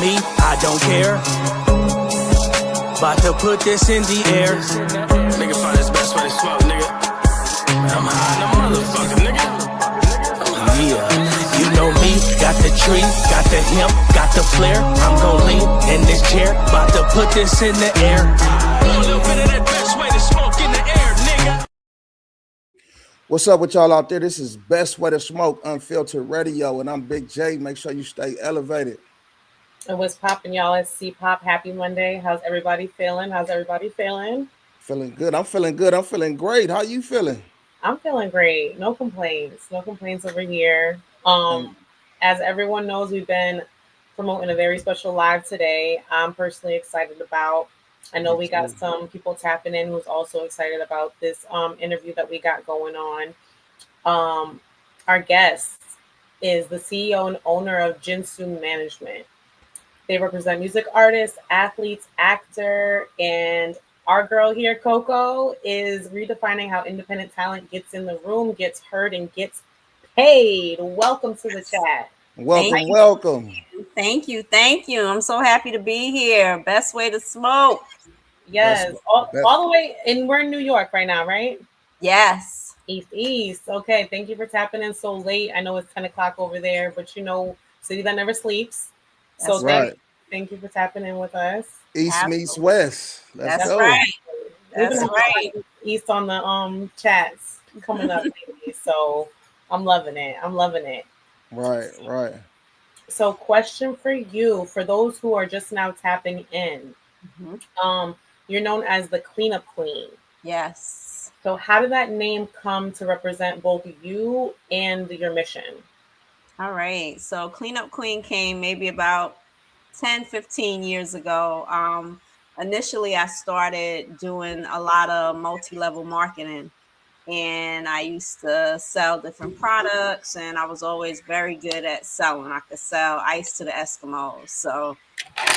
me, I don't care. About to put this in the air. Nigga find this best way to smoke, nigga. I'm high in the motherfucker, nigga. Yeah, you know me, got the tree, got the hemp, got the flare. I'm gon' lean in this chair, about to put this in the air. A little bit of that best way to smoke in the air, nigga. What's up with y'all out there? This is Best Way to Smoke, Unfiltered Radio, and I'm Big J. Make sure you stay elevated. And what's poppin', y'all? It's C-Pop. Happy Monday. How's everybody feeling? Feeling good. I'm feeling good. I'm feeling great. How you feeling? I'm feeling great. No complaints. No complaints over here. As everyone knows, we've been promoting a very special live today. I'm personally excited about. I know we got some people tapping in who's also excited about this interview that we got going on. Our guest is the CEO and owner of JINSUI Management. They represent music artists, athletes, actor, and our girl here, Coco, is redefining how independent talent gets in the room, gets heard, and gets paid. Welcome to the chat. Welcome. Thank you. I'm so happy to be here. Best way to smoke. Yes, all the way, and we're in New York right now, right? Yes. East. Okay, thank you for tapping in so late. I know it's 10 o'clock over there, but you know, city that never sleeps. That's so right. Thank you for tapping in with us. East meets West. That's right. That's right. East on the chats coming up, lately, so I'm loving it. Right. So, question for you, for those who are just now tapping in, you're known as the Cleanup Queen. Yes. So, how did that name come to represent both you and your mission? All right. So, Cleanup Queen came maybe about 10, 15 years ago. Initially, I started doing a lot of multi-level marketing, and I used to sell different products, and I was always very good at selling. I could sell ice to the Eskimos. So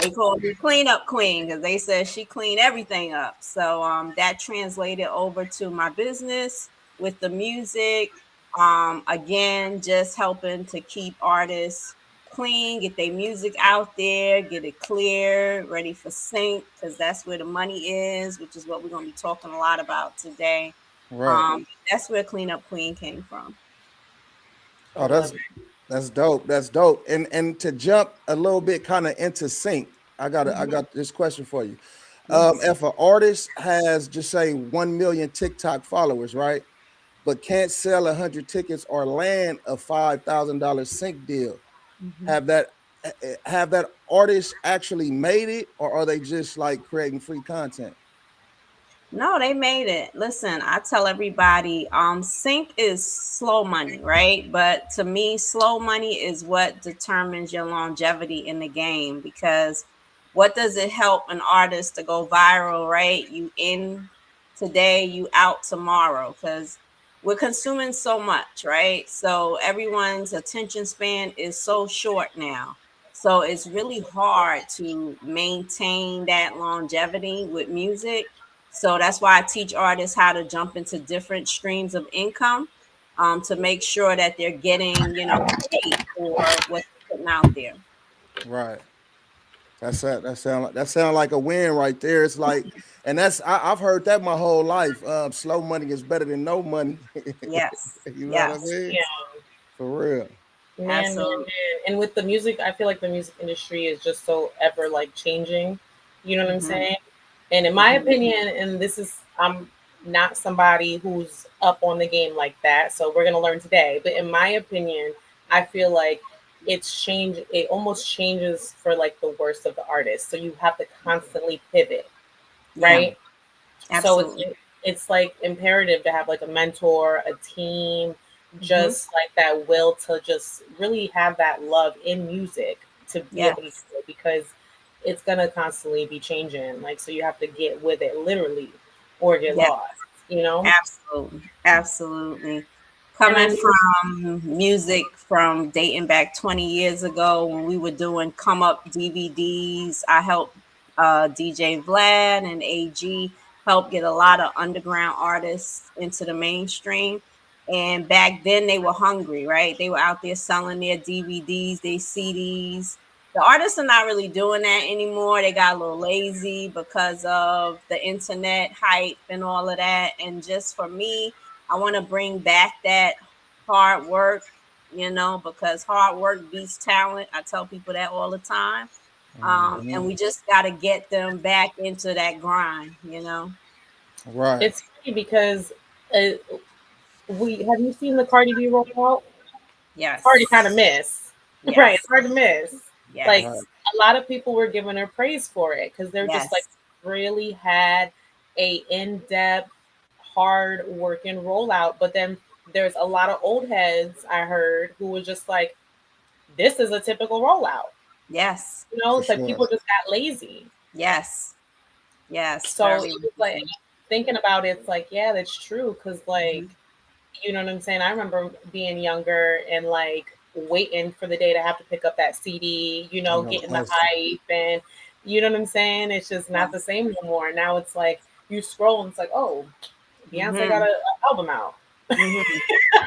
they called me Cleanup Queen because they said she cleaned everything up. So that translated over to my business with the music. Again, just helping to keep artists clean, get their music out there, get it clear, ready for sync, because that's where the money is, which is what we're going to be talking a lot about today. Right. That's where Cleanup Queen came from. Oh, that's dope. And to jump a little bit kind of into sync, I got this question for you. If an artist has, just say, 1 million TikTok followers, right, but can't sell 100 tickets or land a $5,000 sync deal, have that artist actually made it, or are they just like creating free content? No, they made it. Listen, I tell everybody, sync is slow money, right? But to me, slow money is what determines your longevity in the game, because what does it help an artist to go viral, right? You in today, you out tomorrow, because we're consuming so much, right? So everyone's attention span is so short now. So it's really hard to maintain that longevity with music. So that's why I teach artists how to jump into different streams of income, to make sure that they're getting, paid for what they're putting out there. Right. That sound like a win right there. It's like, and I've heard that my whole life. Slow money is better than no money. Yes. You know what I mean? Yeah. For real. Man. And with the music, I feel like the music industry is just so ever like changing. You know what I'm saying? And in my opinion, and I'm not somebody who's up on the game like that, so we're gonna learn today. But in my opinion, I feel like it almost changes for like the worst of the artists. So you have to constantly pivot, right? Yeah, absolutely. So it's like imperative to have like a mentor, a team, just like that will to just really have that love in music to be able to do it, because it's gonna constantly be changing. Like, so you have to get with it literally or get lost, Absolutely. Coming from music, from dating back 20 years ago when we were doing come up DVDs, I helped DJ Vlad and AG help get a lot of underground artists into the mainstream. And back then they were hungry, right? They were out there selling their DVDs, their CDs. the artists are not really doing that anymore. They got a little lazy because of the internet hype and all of that. And just for me, I want to bring back that hard work, because hard work beats talent. I tell people that all the time. And we just got to get them back into that grind. Right. It's funny because uh, we have you seen the Cardi B rollout? It's hard to Yes. kind of miss, right? Yes. It's hard to miss. Like Yes. a lot of people were giving her praise for it because they're just like Yes. really had a in-depth, hard working rollout. But then there's a lot of old heads I heard who was just like, "This is a typical rollout." Yes. For It's like sure. people just got lazy. Yes. Yes. So Very. it was like thinking about it, it's like, yeah, that's true. Cause like, you know what I'm saying? I remember being younger and like waiting for the day to have to pick up that CD, No getting the question. hype and you know what I'm saying? It's just not the same no more. Now it's like you scroll and it's like, oh, Beyonce got Mhm. an album out. Mhm.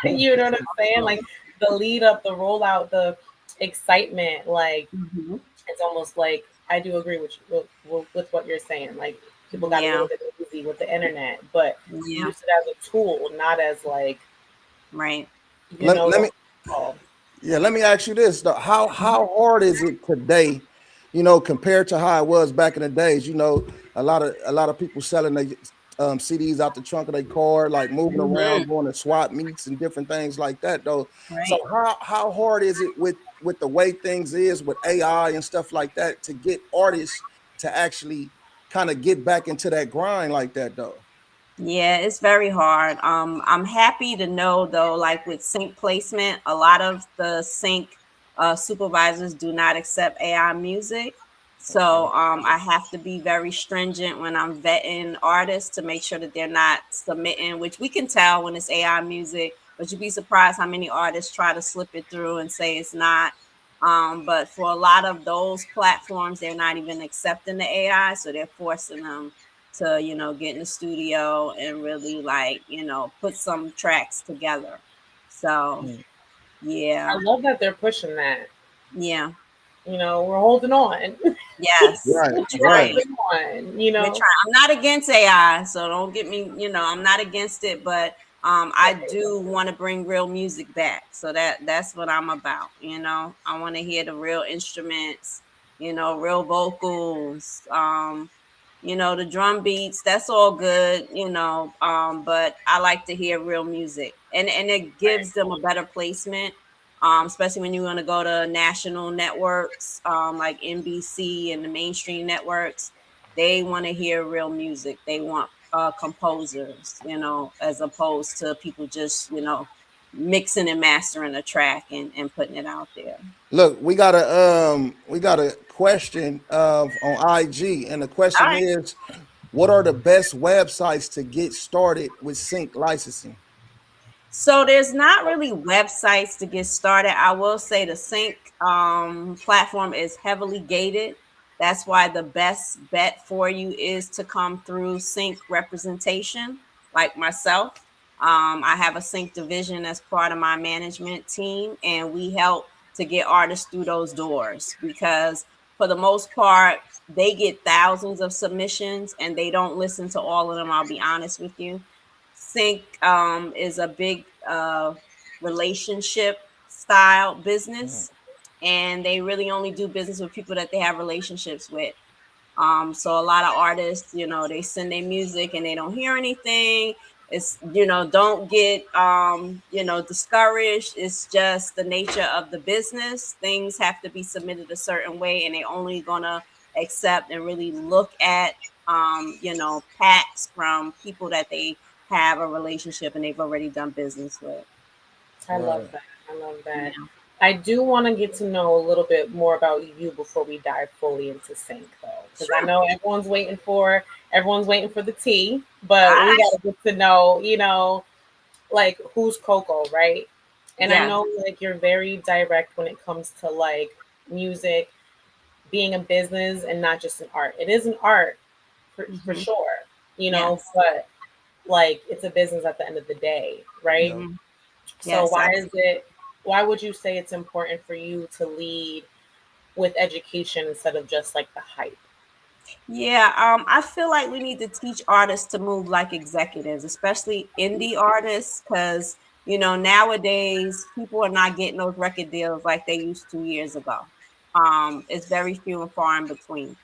You know what I'm saying? Like the lead up, the rollout, the excitement, like Mhm. it's almost like I do agree with you with what you're saying. Like people got a Yeah. little bit lazy with the internet, but Yeah. used it as a tool, not as like Right. Let the me oh, let me ask you this though. How hard is it today, compared to how it was back in the days? A lot of people selling their CDs out the trunk of their car, like moving Mhm. around, going to swap meets and different things like that though. So Right. how hard is it with the way things is with AI and stuff like that to get artists to actually kind of get back into that grind like that though? Yeah, it's very hard. I'm happy to know though, like with sync placement, a lot of the sync supervisors do not accept AI music. So Okay. I have to be very stringent when I'm vetting artists to make sure that they're not submitting, which we can tell when it's AI music, but you'd be surprised how many artists try to slip it through and say it's not. But for a lot of those platforms, they're not even accepting the AI, so they're forcing them to get in the studio and really like put some tracks together. So Mm. yeah. I love that they're pushing that. Yeah. We're holding on. Yes. Right, We're We're right. trying. trying on. We're trying. I'm not against AI, so don't get me, I'm not against it, but I do want to bring real music back. So that's what I'm about. I want to hear the real instruments, real vocals, the drum beats, that's all good, but I like to hear real music. And it gives them a better placement. Especially when you want to go to national networks, like NBC and the mainstream networks, they want to hear real music. They want composers, as opposed to people just, mixing and mastering a track and putting it out there. Look, we got a question on IG, and the All question right. is, what are the best websites to get started with sync licensing? So there's not really websites to get started. I will say the sync platform is heavily gated. That's why the best bet for you is to come through sync representation, like myself. I have a sync division as part of my management team, and we help to get artists through those doors because, for the most part, they get thousands of submissions and they don't listen to all of them. I'll be honest with you. Sync is a big relationship style Mm. business, and they really only do business with people that they have relationships with. So a lot of artists, they send their music and they don't hear anything. It's, don't get, discouraged. It's just the nature of the business. Things have to be submitted a certain way, and they only gonna accept and really look at, packs from people that they have a relationship and they've already done business with. I love Right. that. I love that. Yeah. I do want to get to know a little bit more about you before we dive fully into sync, though, because I Sure. know everyone's waiting for the tea, All but we right. got to get to know, like who's Coco, right? And I Yeah. know like you're very direct when it comes to like music being a business and not just an art. It is an art for Hmm. sure, Yes. but like it's a business at the end of the day, right? Yep. Hmm. So Yes. why would you say it's important for you to lead with education instead of just like the hype. Yeah, I feel like we need to teach artists to move like executives, especially indie artists, because nowadays people are not getting those record deals like they used 2 years ago. It's very few and far in between.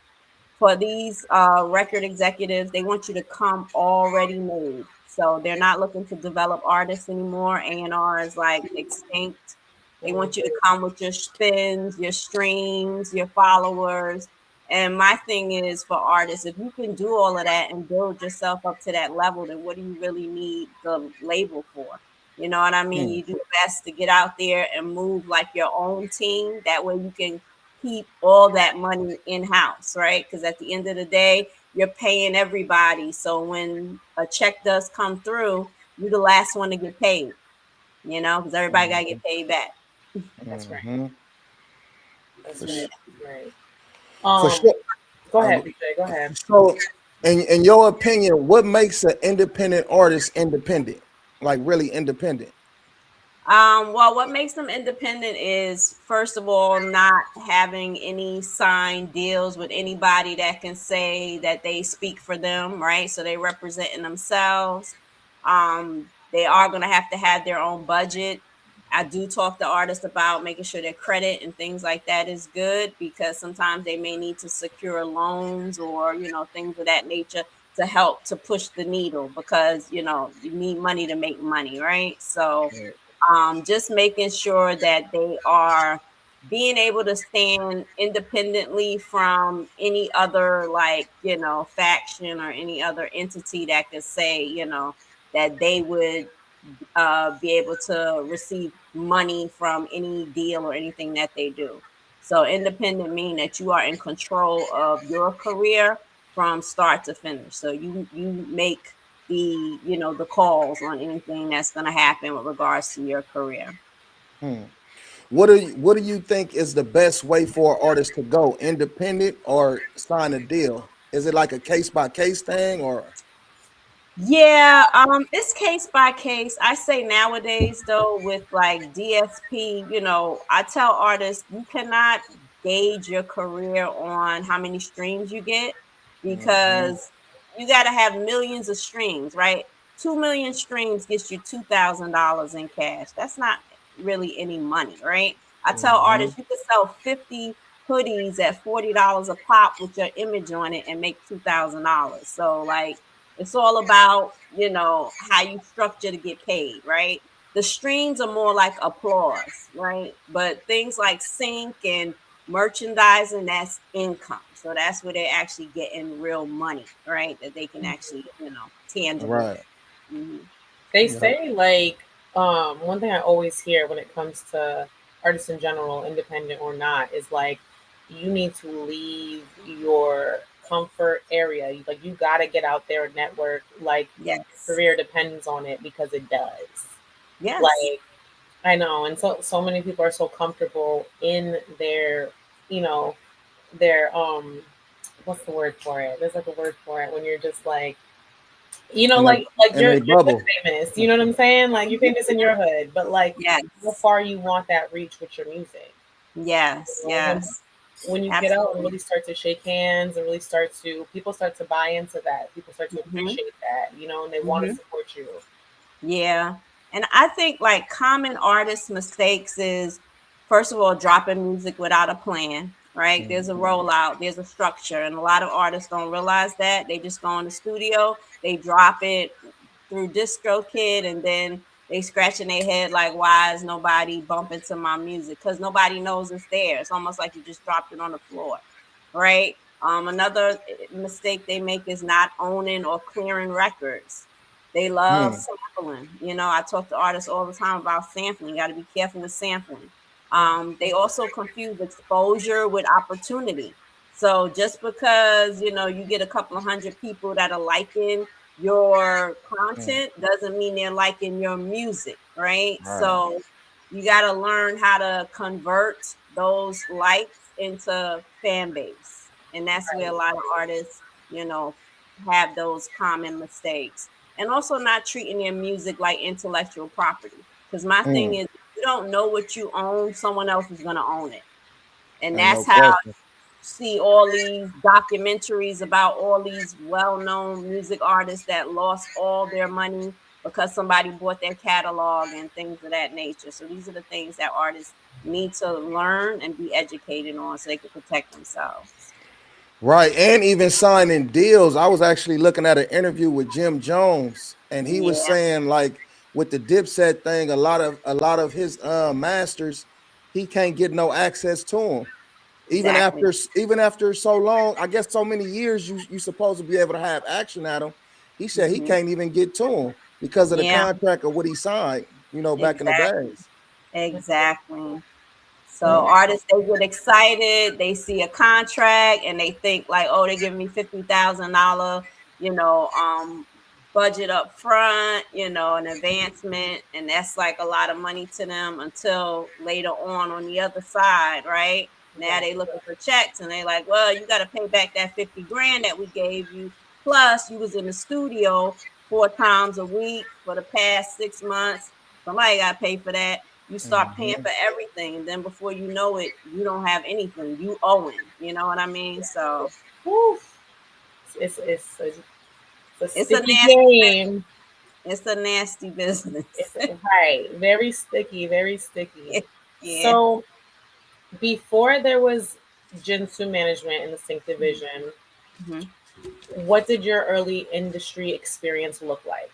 For these record executives, they want you to come already made. So they're not looking to develop artists anymore. A&R is like extinct. They want you to come with your spins, your streams, your followers. And my thing is, for artists, if you can do all of that and build yourself up to that level, then what do you really need the label for? You know what I mean? You do best to get out there and move like your own team. That way you can keep all that money in house, right? Because at the end of the day, you're paying everybody. So when a check does come through, you're the last one to get paid, because everybody got to get paid back. That's right. Mm-hmm. That's For, right. That's right. for sure. Go ahead, BJ. Go ahead. So, in your opinion, what makes an independent artist independent? Like really independent? Well, what makes them independent is, first of all, not having any signed deals with anybody that can say that they speak for them, right? So they representing themselves. They are going to have their own budget. I do talk to artists about making sure their credit and things like that is good, because sometimes they may need to secure loans or, things of that nature to help to push the needle, because, you need money to make money, right? So, just making sure that they are being able to stand independently from any other, like, faction or any other entity that could say, that they would be able to receive money from any deal or anything that they do. So independent mean that you are in control of your career from start to finish. So you make the calls on anything that's going to happen with regards to your career. What do you think is the best way for an artist to go? Independent or sign a deal? Is it like a case by case thing or? Yeah, it's case by case. I say nowadays though, with like DSP, I tell artists you cannot gauge your career on how many streams you get, Mhm, because you got to have millions of streams, right? 2 million streams gets you $2,000 in cash. That's not really any money, right? I tell mhm, artists you could sell 50 hoodies at $40 a pop with your image on it and make $2,000. So like, it's all about, how you structure to get paid, right? The streams are more like applause, right? But things like sync and merchandising, that's income. So that's where they're actually getting real money, right? That they can actually, tangible. right. Mhm. They Yeah. say like one thing I always hear when it comes to artists in general, independent or not, is like you need to leave your comfort area. Like you got to get out there and network. Like your Yes. career depends on it because it does. Yes. Like I know, and so many people are so comfortable in their, you know, their what's the word for it? There's like a word for it when you're just like, And they like and they you're hood bubble. famous. You know what I'm saying? Like you're famous in your hood, but like how Yes. far you want that reach with your music. Yes. You know, Yes. when you get out and Absolutely. really start to shake hands and really start to people start to buy into that. People start to Hmm. appreciate that, and they want to Hmm. support you. Yeah. And I think like common artist mistakes is, first of all, dropping music without a plan, right? There's a Mhm, rollout, there's a structure, and a lot of artists don't realize that. They just go in the studio, they drop it through DistroKid, and then they scratching their head like, why is nobody bumping to my music? Because nobody knows it's there. It's almost like you just dropped it on the floor, right? Another mistake they make is not owning or clearing records. They love hmm, sampling. I talk to artists all the time about sampling. You got to be careful with sampling. Mhm. They also confuse exposure with opportunity. So just because you get a couple of hundred people that are liking your hmm, content doesn't mean they're liking your music, right? right. So you got to learn how to convert those likes into fan base, and that's where a lot of artists, you know, have those common mistakes, and also not treating their music like intellectual property. Because my thing Mm, is, if you don't know what you own, someone else is going to own it. And And no that's how question. see all these documentaries about all these well-known music artists that lost all their money because somebody bought their catalog and things of that nature. So these are the things that artists need to learn and be educated on so they can protect themselves. Right. And even signing deals. I was actually looking at an interview with Jim Jones, and he was Yeah, saying like with the Dipset thing, a lot of his masters, he can't get no access to them. exactly. Even after so long, I guess so many years you supposed to be able to have action at him. He said he Hmm. can't even get to him because of the Yeah, contract of what he signed, back in the exactly. days. Exactly. So Yeah. artists, they get excited, they see a contract and they think like, oh, they're giving me $50,000, you know, budget up front, an advancement, and that's like a lot of money to them until later on the other side, right? Now Right. they looking for checks and they like, well, you got to pay back that 50 grand that we gave you. Plus, you was in the studio 4 times a week for the past 6 months. Somebody got to pay for that. You start paying Mhm. for everything, and then before you know it, you don't have anything. You owing. You know what I mean? So Woo. It's a it's a sticky nasty. game. It's a nasty business. It's right. Very sticky. Very sticky. Yeah. So before there was Jinsu management in the sync division, Mhm. what did your early industry experience look like?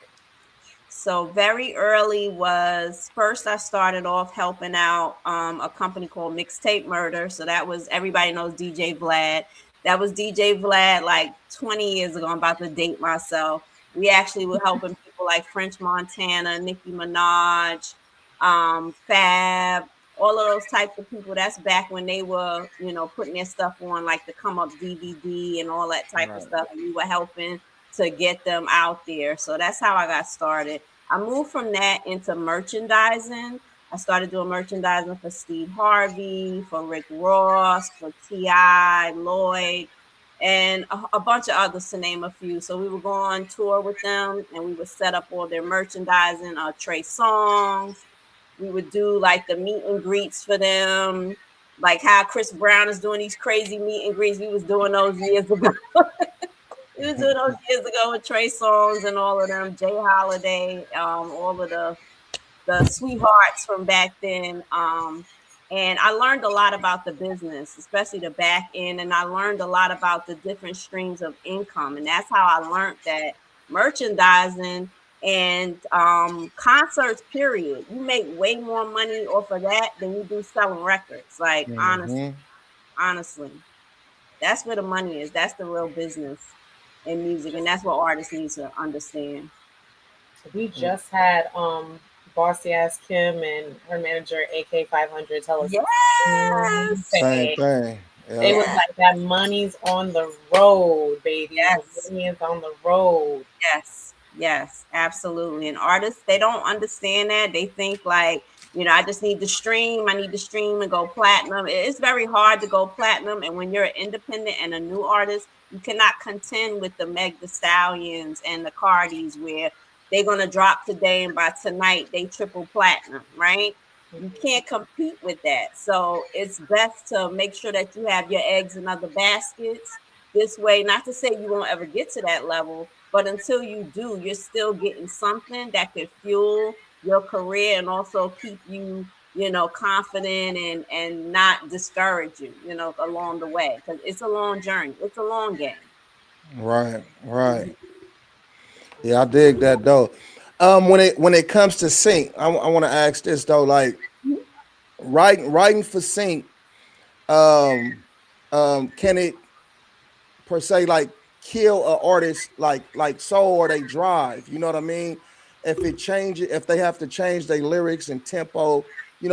So very early was first I started off helping out a company called Mixtape Murder. So that was everybody knows DJ Vlad. That was DJ Vlad like 20 years ago. I'm about to date myself. We actually were helping people like French Montana, Nicki Minaj, Fab, all of those types of people. That's back when they were, putting their stuff on like the Come Up DVD and all that type of Right. stuff. And we were helping to get them out there. So that's how I got started. I moved from that into merchandising. I started doing merchandising for Steve Harvey, for Rick Ross, for T.I., Lloyd, and a bunch of others to name a few. So we would go on tour with them and we would set up all their merchandising, Trey songs. We would do like the meet and greets for them, like how Chris Brown is doing these crazy meet and greets. We was doing those years ago. We was doing those years ago with Trey Songz and all of them, Jay Holiday, all of the sweethearts from back then. And I learned a lot about the business, especially the back end, and I learned a lot about the different streams of income. And that's how I learned that merchandising and concerts, period, you make way more money off of that than you do selling records. Like Mhm. honestly, that's where the money is. That's the real business in music, and that's what artists need to understand. We just had bossy ass Kim and her manager AK 500 tell us the same Yes, Same thing. thing. They Yep. was yes, like that money's on the road, baby. The yes. money is on the road. Yes, yes, absolutely. And artists, they don't understand that. They think like, I just need to stream. I need to stream and go platinum. It's very hard to go platinum. And when you're an independent and a new artist, you cannot contend with the Meg the Stallions and the Cardis where they're gonna drop today and by tonight they triple platinum, right? You Mhm. can't compete with that. So it's best to make sure that you have your eggs in other baskets. This way, not to say you won't ever get to that level, but until you do, you're still getting something that could fuel your career and also keep you, confident and not discourage you, along the way. Because it's a long journey. It's a long game. Right. Right. Yeah, I dig that though. When it comes to sync, I want to ask this though, like writing for sync, um, can it per se like kill a artist like soul or they drive? You know what I mean? If they have to change their lyrics and tempo,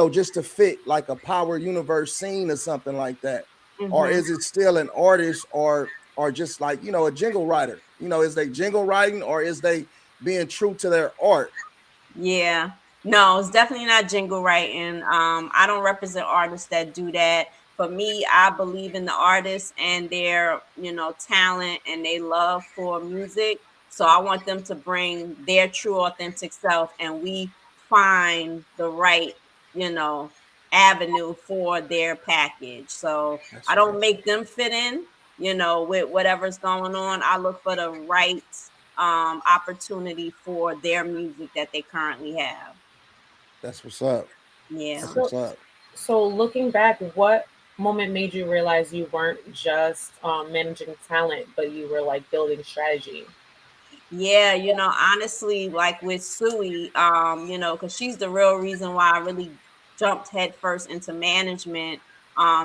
just to fit like a power universe scene or something like that, or Hmm. is it still an artist or just like a jingle writer? Is they jingle writing or is they being true to their art? Yeah. No, it's definitely not jingle writing. I don't represent artists that do that. For me, I believe in the artists and their, talent and they love for music. So I want them to bring their true authentic self and we find the right, you know, avenue for their package. So I don't make them fit in, with whatever's going on. I look for the right opportunity for their music that they currently have. That's what's up. Yeah. That's what's up. So looking back, what moment made you realize you weren't just managing talent, but you were like building strategy? Yeah, honestly, like with Sui, because she's the real reason why I really jumped headfirst into management,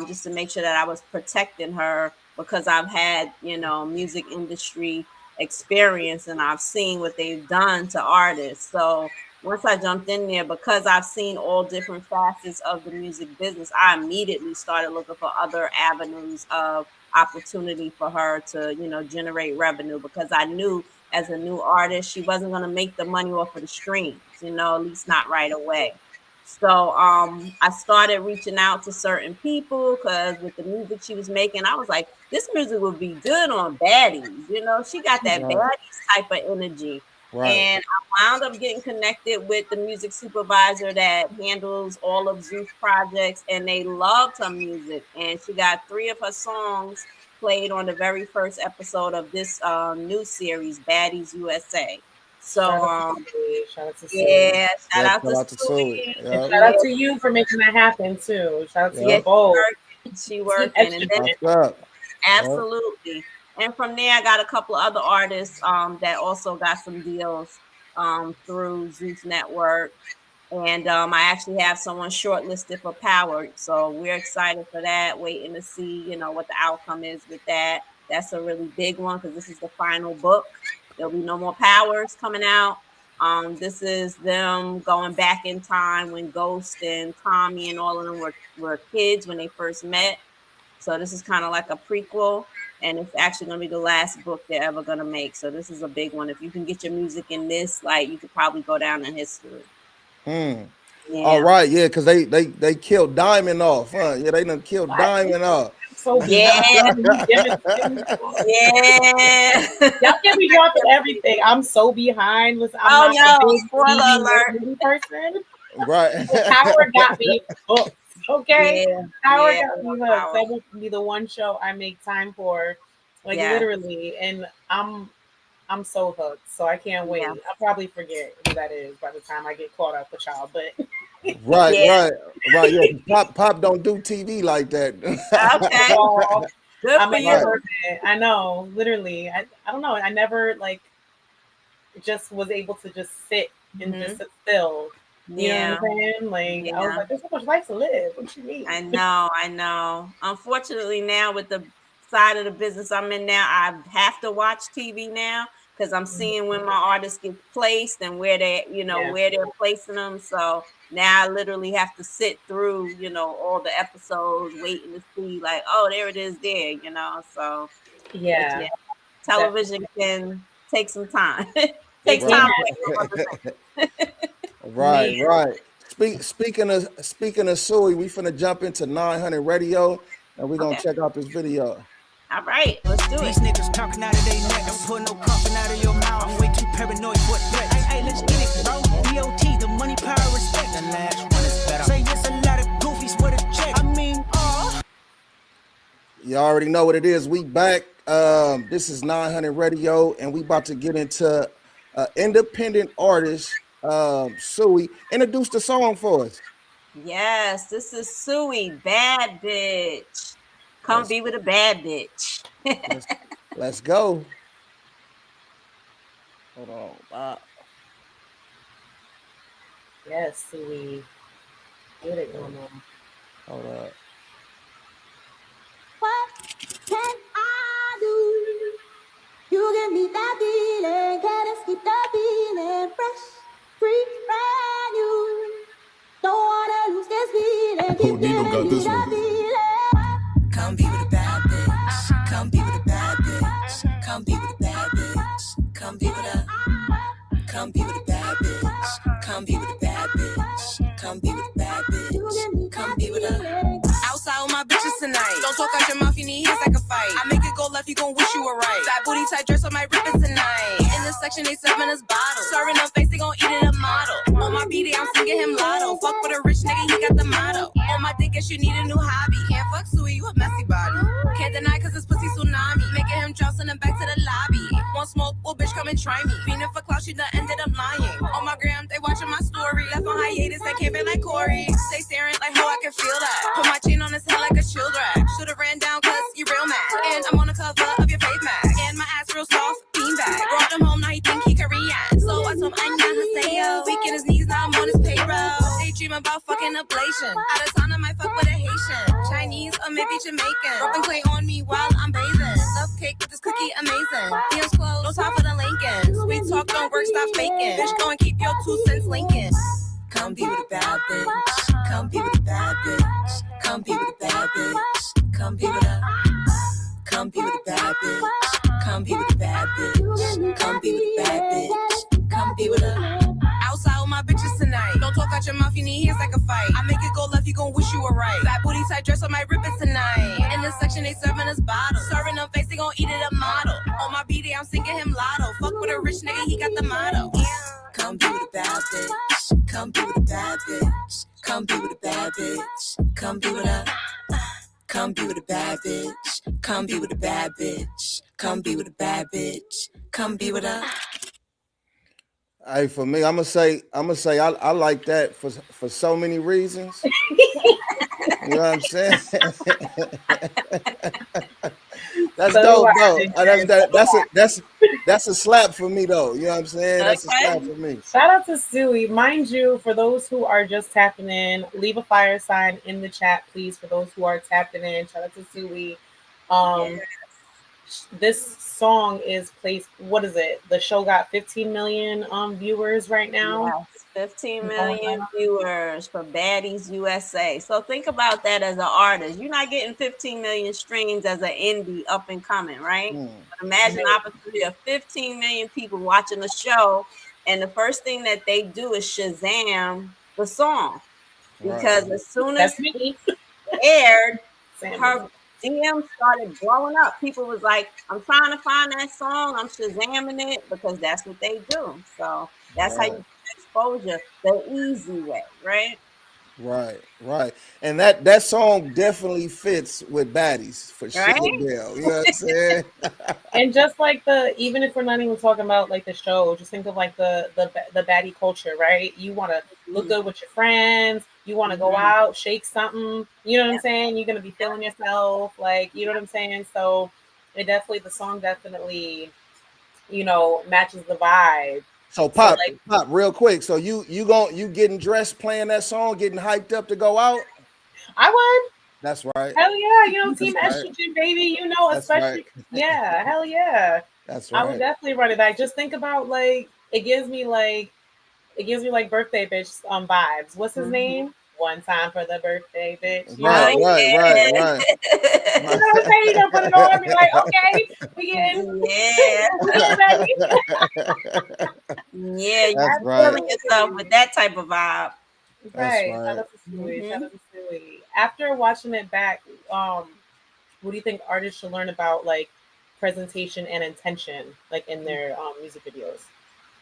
just to make sure that I was protecting her, because I've had, music industry experience and I've seen what they've done to artists. So once I jumped in there, because I've seen all different facets of the music business, I immediately started looking for other avenues of opportunity for her to, generate revenue, because I knew as a new artist, she wasn't going to make the money off of the streams, at least not right away. So I started reaching out to certain people, because with the music she was making, I was like, this music would be good on Baddies. She got that Baddies type of energy. Right. And I wound up getting connected with the music supervisor that handles all of Zeus projects, and they loved her music. And she got 3 of her songs played on the very first episode of this new series, Baddies USA. So shout out to yeah, shout out to Sui. And shout out to you for making that happen too. Shout out to you both. She working. And then, absolutely. And from there, I got a couple other artists that also got some deals through Zeus Network. And I actually have someone shortlisted for Power. So we're excited for that, waiting to see, what the outcome is with that. That's a really big one, because this is the final book. There'll be no more Powers coming out. This is them going back in time when Ghost and Tommy and all of them were kids when they first met. So this is kind of like a prequel. And it's actually going to be the last book they're ever going to make. So this is a big one. If you can get your music in this, like, you could probably go down in history. Yeah. All right, yeah, because they killed Diamond off, huh? Yeah, they done killed Diamond off. So yeah, yeah. Y'all can't be dropping everything. I'm so behind. I'm not a big spoiler alert person. Right. Howard got me hooked. Okay, yeah, Howard got me hooked. That will be the one show I make time for, like literally, and I'm so hooked, so I can't wait. I'll probably forget who that is by the time I get caught up with y'all, but right. Yeah, Pop don't do TV like that. Okay. Good I'm for a you. person. I know, literally. I don't know. I never just was able to just sit and just sit still. You know what I'm saying? Like I was like, there's so much life to live. What you mean? I know. Unfortunately, now with the side of the business I'm in now, I have to watch TV now, because I'm seeing when my artists get placed and where they, where they're placing them. So now I literally have to sit through, all the episodes, waiting to see, like, oh, there it is there, So yeah. Television can take some time. Takes time. Right. Speaking of Sui, we finna jump into 900 Radio, and we're gonna check out this video. All right, let's do it. These niggas talking out of their neck, don't put no coughing out of your mouth. I'm way too paranoid for threats. Hey, let's get it, bro. DOT, the money, power, respect. The last one is better. Say yes, a lot of goofies with a check. I mean, You already know what it is. We back. This is 900 Radio, and we about to get into independent artist, Sui. Introduce the song for us. Yes, this is Sui, Bad Bitch. Come be with a bad bitch. Let's go. Hold on. Wow. Yes, Sui. Get it going on. Hold up. What can I do? You give me that feeling, can't escape the feeling. Fresh, free, brand new. Don't wanna lose this feeling. Keep giving me that feeling. Come be with a bad bitch. Come be with a bad bitch. Come be with a bad bitch. Come be with a. Come be with a bad bitch. Come be with a bad bitch. Come be with a bad bitch. Come be with a. Outside with my bitches tonight. Don't talk out your mouth, you need hands like a fight. I make it go left, you gon' wish you were right. That booty tight dress, I might rip it tonight. In this section, they serving us bottles. Serving them face, they gon' eat it a model. On my BD, I'm singing him lotto. Fuck with a rich nigga, he got the motto. On guess you need a new hobby. Can't fuck Sui, you a messy body. Can't deny cause it's pussy tsunami. Making him drown, send him back to the lobby. Want smoke, well bitch come and try me. Feeling for clout, she done ended up lying. On my gram, they watching my story. Left on hiatus, they came in like Corey. Stay staring like how I can feel that. Put my chain on his head like a shield rack. Should've ran down cause you real mad. And I'm on the cover of your fake mag. And my ass real soft, beanbag. Brought him home, now he think he Korean. So I told him Anya Haseo. Weak in his knees, now I'm on his payroll. They dream about fucking ablation. Out of town, I might fuck with a Haitian, Chinese, or maybe Jamaican. Rubbing clay on me while I'm bathing. Love cake with this cookie, amazing. DM's closed, no time for the Lincoln. Sweet talk don't work, stop faking. Bitch, go and keep your 2 cents Lincoln. Come be with a bad bitch. Come be with a bad bitch. Come be with a bad bitch. Come be with a. Come be with a bad bitch. Come be with a bad bitch. Come be with a bad bitch. Come be with a. Outside with my bitches tonight. Don't talk out your mouth, you need hands like a fight. I make it go left, you gon' wish you were right. Fat booty tight dress, I might rip it tonight. In this section, they serving us bottles. Serving them face, they gon' eat it a model. On my BD, I'm singing him lotto. Fuck with a rich nigga, he got the motto. Come be with a bad bitch. Come be with a bad bitch. Come be with a bad bitch. Come be with a. Come be with a bad bitch. Come be with a bad bitch. Come be with a bad bitch. Come be with a. Hey, for me, I'm gonna say I like that for so many reasons. You know what I'm saying? That's dope, though. That's a slap for me, though. You know what I'm saying? That's a slap for me. Shout out to Sui. Mind you, for those who are just tapping in, leave a fire sign in the chat, please. For those who are tapping in, shout out to Sui. This song is placed. What is it? The show got 15 million viewers right now. Yes, 15 million viewers for Baddies USA. So think about that as an artist. You're not getting 15 million streams as an indie up and coming, right? But imagine the opportunity of 15 million people watching the show, and the first thing that they do is Shazam the song, because as soon as it aired, her DM started blowing up. People was like, I'm trying to find that song. I'm Shazamming it, because that's what they do. So that's how you get exposure the easy way, right? Right. And that song definitely fits with Baddies for sure. Right? You know what I'm saying? And just like even if we're not even talking about like the show, just think of like the baddie culture, right? You want to look good with your friends. You want to go out, shake something. You know what I'm saying? You're gonna be feeling yourself, like, you know what I'm saying. So the song definitely, matches the vibe. So Pop, real quick. So you getting dressed, playing that song, getting hyped up to go out? I would. That's right. Hell yeah, team estrogen, baby. Especially hell yeah. That's right. I would definitely run it back. Just think about it gives me birthday bitch vibes. What's his name? One time for the birthday bitch. Right. You know what I'm saying? You don't put it on and be like, okay, we getting you're feeling yourself with that type of vibe. Right. Shout out to Sui. After watching it back, what do you think artists should learn about presentation and intention in their music videos?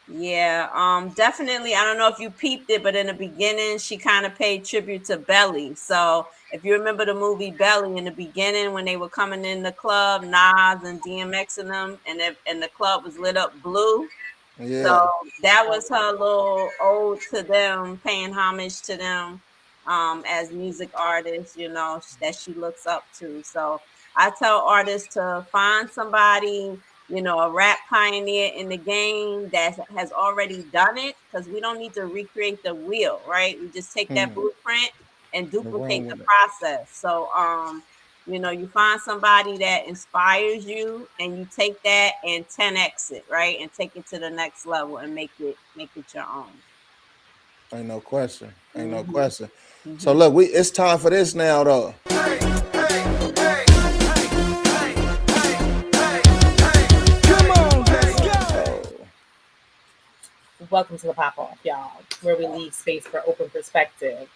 Yeah, definitely. I don't know if you peeped it, but in the beginning, she kind of paid tribute to Belly. So if you remember the movie Belly, in the beginning when they were coming in the club, Nas and DMX and them, and the club was lit up blue. Yeah. So that was her little ode to them, paying homage to them as music artists, that she looks up to. So I tell artists to find somebody, a rap pioneer in the game that has already done it, because we don't need to recreate the wheel, right? We just take that blueprint and duplicate the process. So, you find somebody that inspires you, and you take that and 10x it, right? And take it to the next level and make it your own. Ain't no question. So look, it's time for this now, though. Welcome to the pop-off, y'all, where we leave space for open perspective.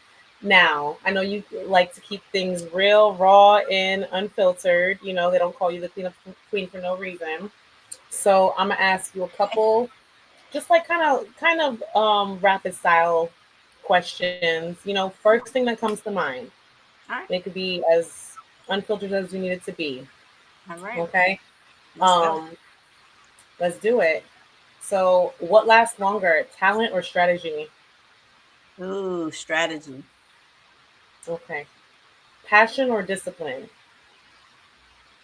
Now, I know you like to keep things real, raw, and unfiltered. They don't call you the queen for no reason. So I'm gonna ask you a couple, just kind of rapid style questions. First thing that comes to mind: All right. It could be as unfiltered as you need it to be. All right. Okay. Let's go. Let's do it. So, what lasts longer, talent or strategy? Ooh, strategy. Okay. Passion or discipline?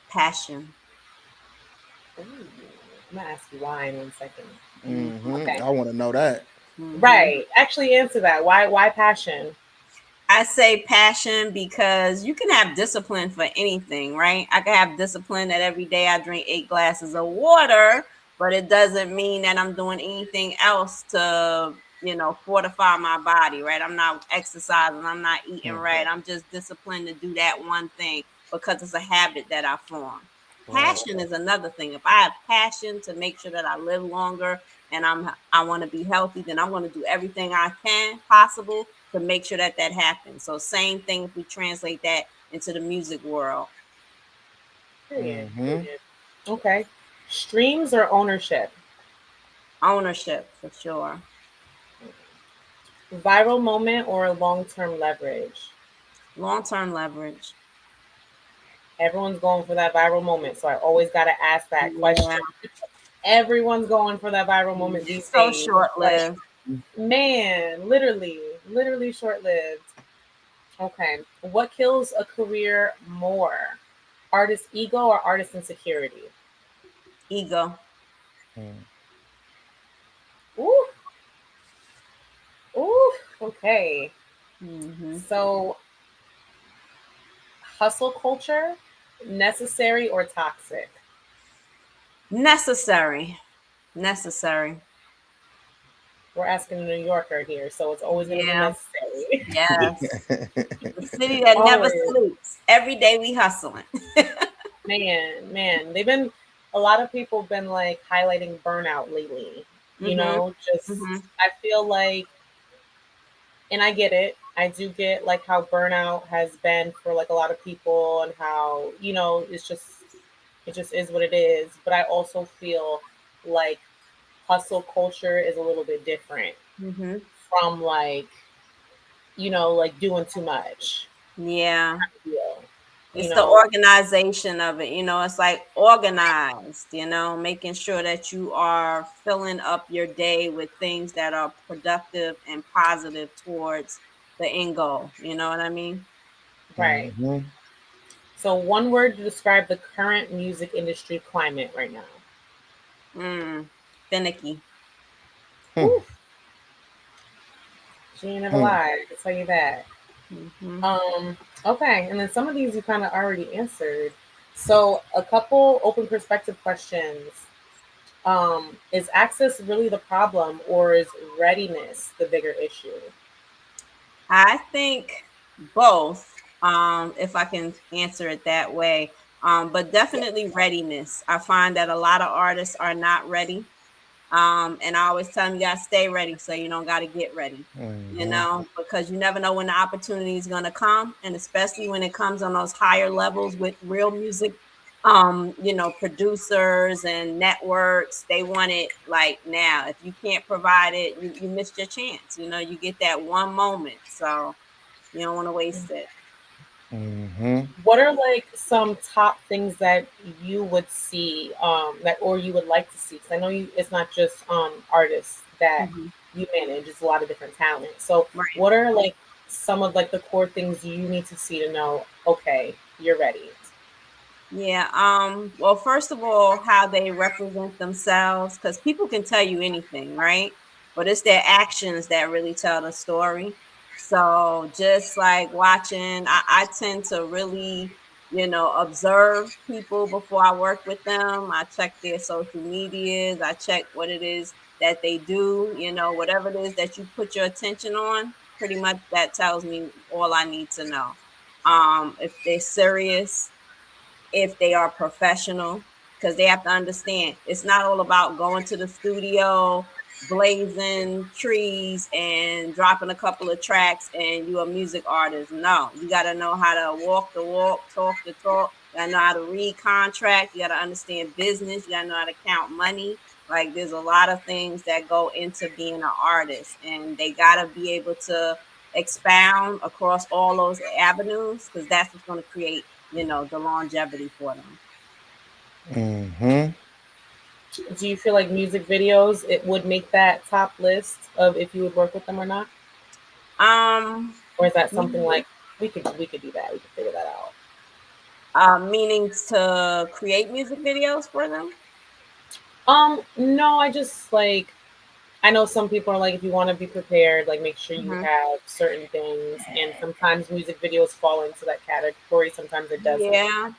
Passion. Ooh, I'm gonna ask you why in 1 second. Mm-hmm. Okay. I want to know that. Right. Actually, answer that. Why passion? I say passion because you can have discipline for anything, right? I can have discipline that every day I drink 8 glasses of water, but it doesn't mean that I'm doing anything else to, fortify my body, right? I'm not exercising, I'm not eating right. I'm just disciplined to do that one thing because it's a habit that I form. Right. Passion is another thing. If I have passion to make sure that I live longer and I want to be healthy, then I'm going to do everything I can possible to make sure that that happens. So same thing if we translate that into the music world. Period. Mm-hmm. Period. Okay. Streams or ownership? Ownership for sure. Viral moment or long term leverage? Long-term leverage. Everyone's going for that viral moment. So I always got to ask that Yeah. question. Everyone's going for that viral moment these So days. It's like, short-lived. man, literally short lived. Okay. What kills a career more? Artist ego or artist insecurity? Ego. Ooh, ooh, okay. Hmm. So, hustle culture, necessary or toxic? Necessary. Necessary. We're asking a New Yorker here, so it's always going to be Yeah. necessary. Yes. The city that never Always. sleeps. Every day we hustling. Man, they've been a lot of people have been like highlighting burnout lately. Hmm. Just Hmm. I feel like, and I get it. I do get like how burnout has been for like a lot of people and how, it just is what it is. But I also feel like hustle culture is a little bit different Hmm. from like, like doing too much. Yeah. Yeah. You It's the know, organization of it, it's like organized, making sure that you are filling up your day with things that are productive and positive towards the end goal. You know what I mean? right. Mm-hmm. So one word to describe the current music industry climate right now. Mm, finicky. Whew, she ain't never Hmm. lied. I can tell you that. Hmm. Um, okay, and then some of these you kind of already answered. So a couple open perspective questions. Is access really the problem, or is readiness the bigger issue? I think both, if I can answer it that way. But definitely readiness. I find that a lot of artists are not ready. And I always tell them you gotta stay ready so you don't gotta get ready, Mm-hmm. because you never know when the opportunity is gonna come, and especially when it comes on those higher levels with real music, producers and networks, they want it like now. If you can't provide it, you missed your chance. You get that one moment. So you don't want to waste it. Mm-hmm. What are like some top things that you would see, that or you would like to see? Because I know it's not just artists that Mhm. you manage; it's a lot of different talent. So, Right. what are like some of like the core things you need to see to know? Okay, you're ready. Yeah. Well, first of all, how they represent themselves, because people can tell you anything, right? But it's their actions that really tell the story. So just like watching, I tend to really, observe people before I work with them. I check their social medias. I check what it is that they do. Whatever it is that you put your attention on, pretty much that tells me all I need to know. If they're serious, if they are professional, because they have to understand it's not all about going to the studio, blazing trees and dropping a couple of tracks and you a music artist. No, you got to know how to walk the walk, talk the talk. You got to know how to read contracts. You got to understand business. You got to know how to count money. Like there's a lot of things that go into being an artist, and they got to be able to expound across all those avenues, because that's what's going to create, the longevity for them. Mm-hmm. Do you feel like music videos it would make that top list of if you would work with them or not? Or is that something like we could do that? We could figure that out. Meaning to create music videos for them. No, I just like I know some people are like, if you want to be prepared, like make sure you Mhm. have certain things, and sometimes music videos fall into that category. Sometimes it doesn't. Yeah.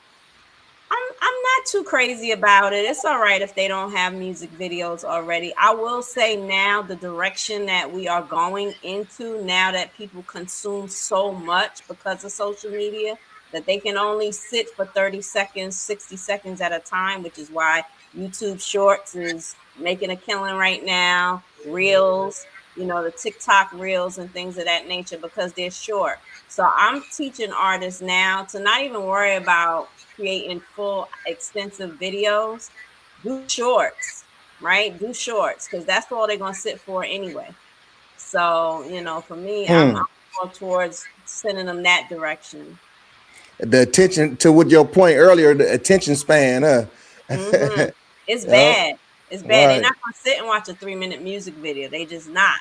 I'm not too crazy about it. It's all right if they don't have music videos already. I will say now the direction that we are going into, now that people consume so much because of social media, that they can only sit for 30 seconds, 60 seconds at a time, which is why YouTube Shorts is making a killing right now. Reels, the TikTok reels and things of that nature, because they're short. So I'm teaching artists now to not even worry about creating full extensive videos. Do shorts, right? Do shorts, because that's all they're gonna sit for anyway. So, for me, I'm more towards sending them that direction. The attention to what your point earlier, the attention span, huh? Hmm. It's Yep. bad. It's bad. They're Right. not gonna sit and watch a 3-minute music video. They just not,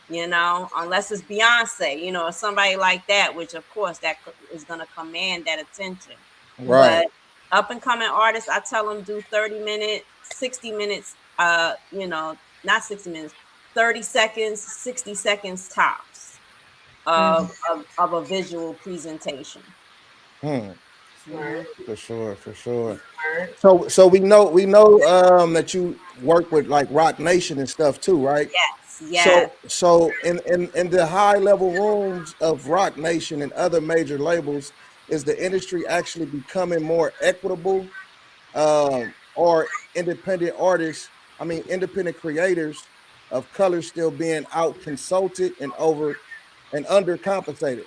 unless it's Beyonce, or somebody like that, which of course that is gonna command that attention. Right. But up and coming artists, I tell them do 30 minutes, 60 minutes, not 60 minutes, 30 seconds, 60 seconds tops of a visual presentation. Hmm. Smart, For sure. For sure. smart. So we know that you work with like Rock Nation and stuff too, right? Yes, So yes. so in the high level rooms of Rock Nation and other major labels, is the industry actually becoming more equitable, or independent artists, I mean independent creators of color still being out consulted and undercompensated?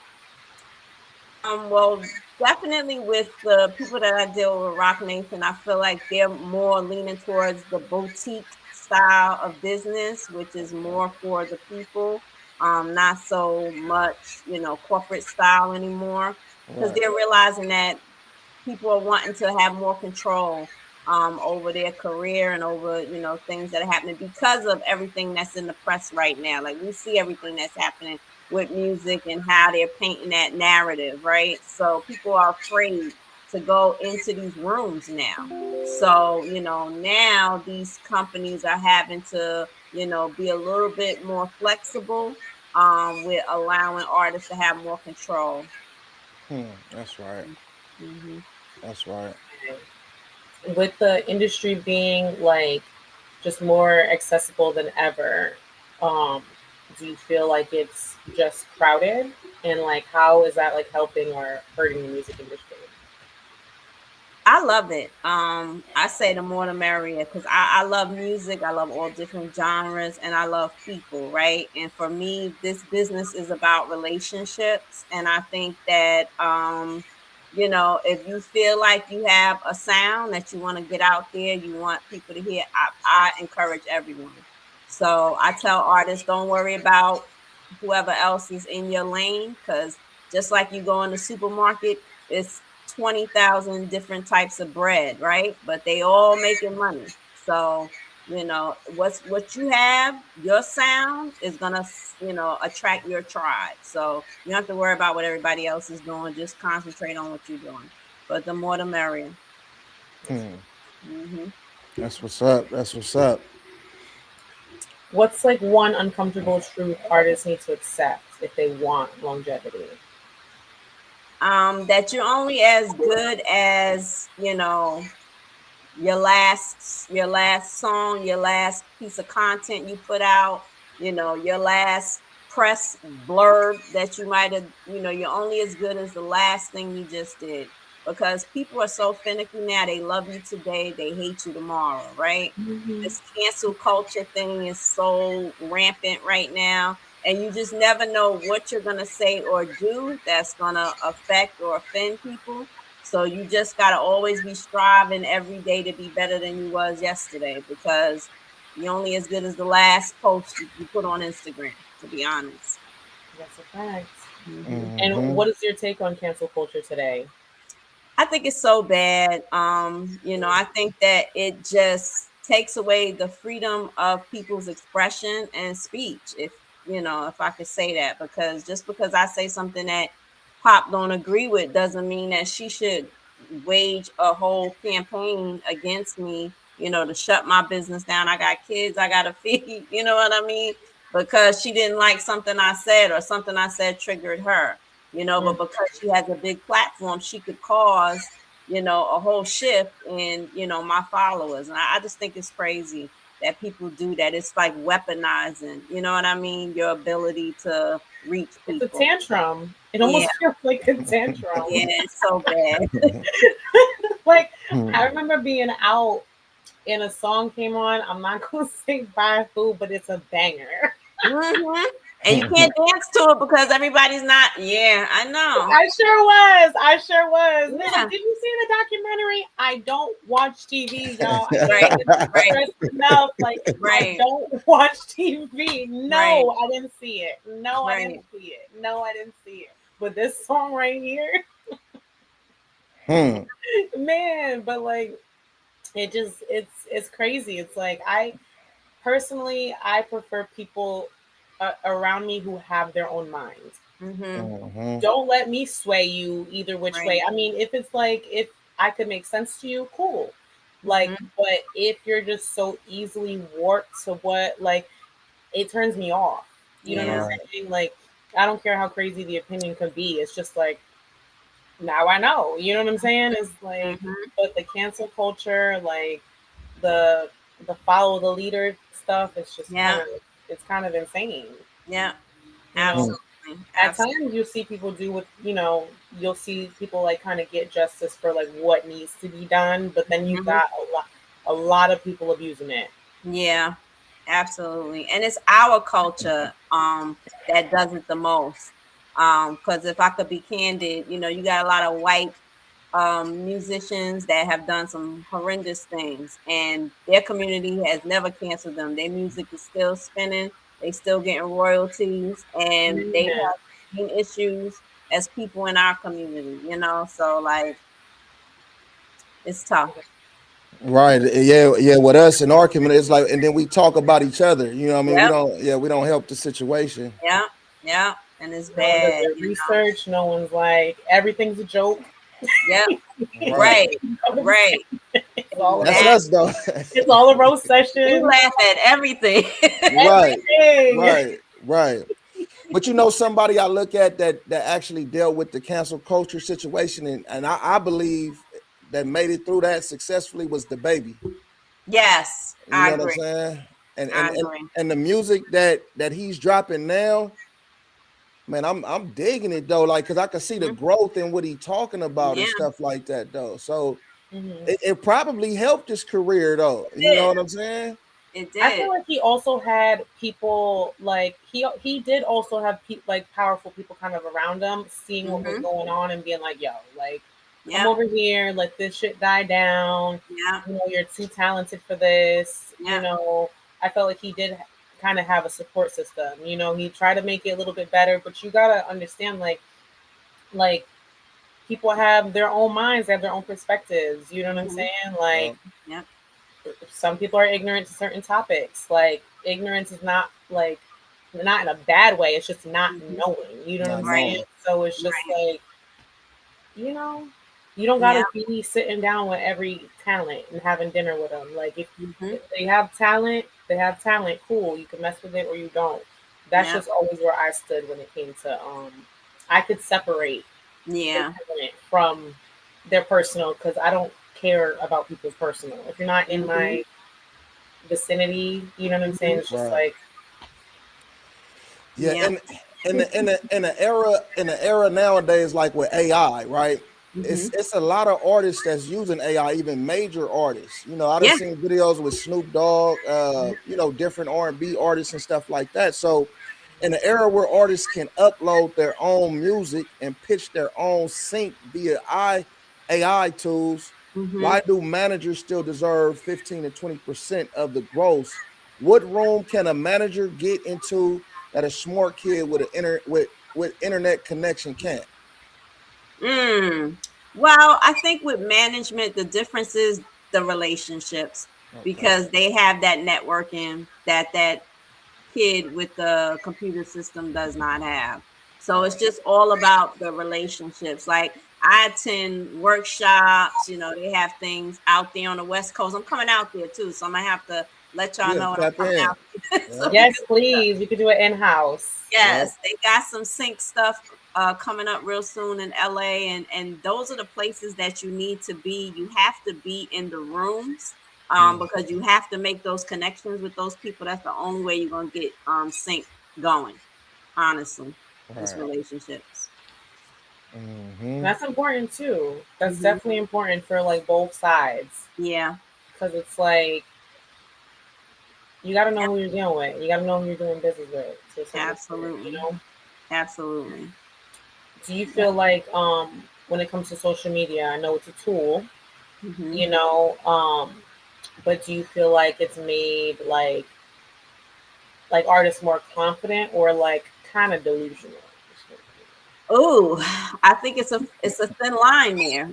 Well, definitely with the people that I deal with, Rock Nation, I feel like they're more leaning towards the boutique style of business, which is more for the people, not so much, corporate style anymore, because Right. they're realizing that people are wanting to have more control over their career and over things that are happening because of everything that's in the press right now. Like we see everything that's happening with music and how they're painting that narrative, right? So people are afraid to go into these rooms now. So now these companies are having to be a little bit more flexible with allowing artists to have more control. That's right. Hmm. That's right. With the industry being like just more accessible than ever, um, do you feel like it's just crowded? And like, how is that like helping or hurting the music industry? I love it. I say the more the merrier, because I love music. I love all different genres, and I love people, right? And for me, this business is about relationships. And I think that, if you feel like you have a sound that you want to get out there, you want people to hear, I encourage everyone. So I tell artists, don't worry about whoever else is in your lane, because just like you go in the supermarket, it's 20,000 different types of bread, right? But they all making money. So, what you have, your sound is gonna, attract your tribe. So you don't have to worry about what everybody else is doing. Just concentrate on what you're doing. But the more the merrier. Hmm. That's what's up. That's what's up. What's like one uncomfortable truth artists need to accept if they want longevity? That you're only as good as, your last song, your last piece of content you put out, your last press blurb that you might have, you're only as good as the last thing you just did, because people are so finicky now. They love you today, they hate you tomorrow, right? This cancel culture thing is so rampant right now, and you just never know what you're going to say or do that's going to affect or offend people. So you just got to always be striving every day to be better than you was yesterday, because you're only as good as the last post you put on Instagram, to be honest. That's a fact. Mhm. And what is your take on cancel culture today? I think it's so bad. I think that it just takes away the freedom of people's expression and speech. If I could say that, because just because I say something that Pop don't agree with doesn't mean that she should wage a whole campaign against me, to shut my business down. I got kids I gotta feed, you know what I mean? Because she didn't like something I said, or something I said triggered her. But because she has a big platform, she could cause, a whole shift in, my followers. And I just think it's crazy that people do that. It's like weaponizing, you know what I mean? Your ability to reach It's a people. tantrum. It Yeah, almost feels like a tantrum. yeah, it's so bad. Like Hmm. I remember being out and a song came on. I'm not gonna say by who, but it's a banger. Hmm. And you can't dance to it because everybody's not. Yeah, I know. I sure was. I sure was. They're Yeah, like, did you see the documentary? I don't watch TV, y'all. I right, can't right, stress enough. Like, I right, don't watch TV. right, No, I didn't see it. No, I didn't right. see it. No, I didn't see it. But this song right here, Hmm. man, but like it's crazy. It's like I prefer people around me who have their own minds. Mm-hmm. Mhm. Don't let me sway you either which Right. way. I mean, if it's like if I could make sense to you, cool. Like, Mm-hmm. but if you're just so easily warped to what, like, it turns me off. You know what I'm Yeah. Right. saying? Like, I don't care how crazy the opinion could be. It's just like now I know. You know what I'm saying? It's like, Mm-hmm. but the cancel culture, like the the follow the leader stuff, it's just Yeah. it's kind of insane. Yeah. You know, Hmm. Absolutely. at Absolutely. times you'll see people do what you'll see people like kind of get justice for like what needs to be done, but then you've Mhm. got a lot of people abusing it. Yeah, absolutely. And it's our culture that does it the most. Because if I could be candid, you got a lot of white musicians that have done some horrendous things, and their community has never canceled them. Their music is still spinning, they still getting royalties, and they Yeah. have same issues as people in our community, so like it's tough. Right. Yeah. Yeah. With us in our community, it's like, and then we talk about each other. You know what I mean? We Yep, don't. Yeah. We don't help the situation. yep, yep. And it's No one does bad, their research. No one's like everything's a joke. Yep. Right. Right, right. It's all a That's roast. us though. It's all a roast We session. laugh at everything. Right. Everything. Right. Right. But somebody I look at that actually dealt with the cancel culture situation, and I believe that made it through that successfully was the baby. Yes, You I know what I'm agree. saying? And I and and, agree. and the music that he's dropping now, man, I'm digging it though. Like, cause I can see the Mhm. growth in what he talking about and Yeah, stuff like that though. So Mhm. it probably helped his career though. it You know did. what I'm saying? It I feel did. like he also had people like he did also have like powerful people kind of around him, seeing what was Mm-hmm. going on and being like, "Yo, like, come Yep. over here, let this shit die down. Yeah. You're too talented for this." Yeah. I felt like he did kind of have a support system. He tried to make it a little bit better, but you gotta understand, like people have their own minds, they have their own perspectives. You know what I'm Mm-hmm. saying? Like Yep. Yep. some people are ignorant to certain topics. Like ignorance is not like not in a bad way. It's just not Mm-hmm. knowing. You know what Not I'm Right. saying? knowing. So it's just Right. like you know, you don't Yeah. gotta be sitting down with every talent and having dinner with them. Like Mm-hmm. if they have talent, they have talent. Cool, you can mess with it or you don't. That's Yeah. just always where I stood when it came to I could separate their Yeah. talent from their personal because I don't care about people's personal. If you're not in Mm-hmm. my vicinity, you know what I'm saying? Mm-hmm. It's just Right. like Yeah, Yeah. and in the era nowadays, like with AI, right? Mm-hmm. It's a lot of artists that's using AI, even major artists. I done Yeah. seen videos with Snoop Dogg, different R&B artists and stuff like that. So in an era where artists can upload their own music and pitch their own sync via AI tools, Mm-hmm. why do managers still deserve 15 to 20% of the gross? What room can a manager get into that a smart kid with with internet connection can't? Well, I think with management, the difference is the relationships Okay. because they have that networking that kid with the computer system does not have. So it's just all about the relationships. Like I attend workshops, they have things out there on the West Coast. I'm coming out there too, so I'm gonna have to let y'all Yeah, know when I'm tap coming in. out there. So we Yes, can please. We could do it in house. Yep. Yes, they got some sync stuff coming up real soon in LA, and those are the places that you need to be. You have to be in the rooms because you have to make those connections with those people. That's the only way you're gonna get sync going. Honestly, it's Right. relationships. That's important too. That's Mhm. definitely important for like both sides Yeah, because it's like you got to know who you're dealing with. You got to know who you're doing business with to a certain extent. absolutely, absolutely. Do you feel like when it comes to social media, I know it's a tool, Hmm. you know, but do you feel like it's made like artists more confident or like kind of delusional? Oh, I think it's a thin line there.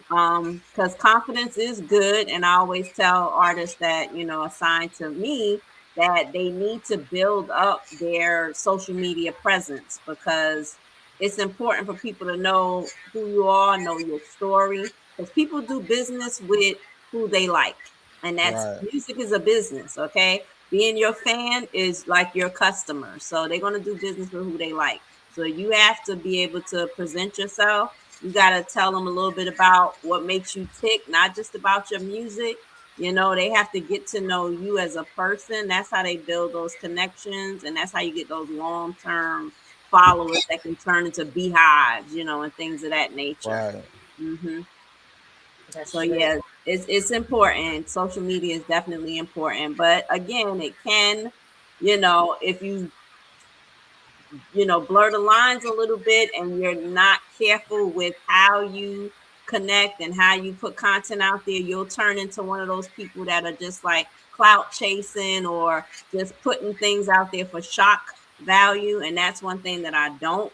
Because confidence is good, and I always tell artists that assigned to me that they need to build up their social media presence because it's important for people to know who you are, know your story, because people do business with who they like, and that's Right. music is a business. Okay, being your fan is like your customer, so they're gonna do business with who they like. So you have to be able to present yourself. You got to tell them a little bit about what makes you tick, not just about your music. They have to get to know you as a person. That's how they build those connections, and that's how you get those long-term followers that can turn into beehives, and things of that nature. Right. Hmm. That's So true. yeah, it's important. Social media is definitely important, but again, it can, if blur the lines a little bit and you're not careful with how you connect and how you put content out there, you'll turn into one of those people that are just like clout chasing or just putting things out there for shock value. And that's one thing that I don't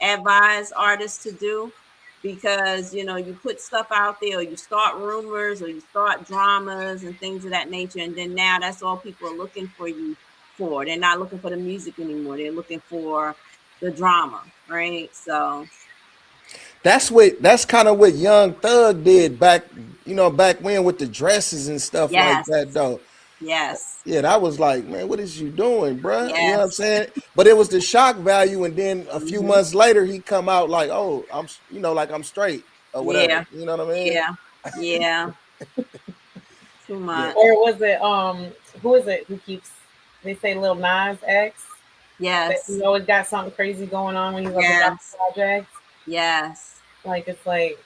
advise artists to do because you put stuff out there or you start rumors or you start dramas and things of that nature, and then now that's all people are looking for you for. They're not looking for the music anymore, they're looking for the drama, right? So That's kind of what Young Thug did back when with the dresses and stuff like yes, that though. yes, Yeah, that was like, man, what is you doing, bruh? You know what I'm yes. saying? But it was the shock value, and then a few Hmm. months later, he come out like, oh, like I'm straight or whatever. Yeah, You know what I mean? yeah, yeah. Too Yeah. much. Or was it who is it who keeps they say Lil Nas X that Yes, he always got something crazy going on when he's about to drop yes, a project? yes. Like it's like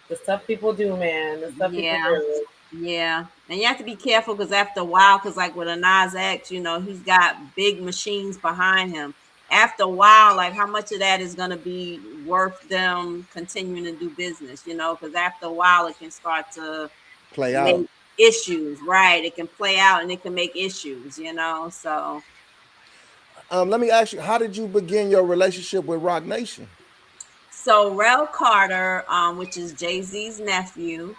the stuff people do, man. The stuff people Yeah. do. Yeah, and you have to be careful because after a while, because like with a Nas X, he's got big machines behind him. After a while, like how much of that is going to be worth them continuing to do business? Because after a while, it can start to Play out. make issues, right? It can play out and it can make issues. So Let me ask you, how did you begin your relationship with Rock Nation? Rel Carter, which is Jay-Z's nephew,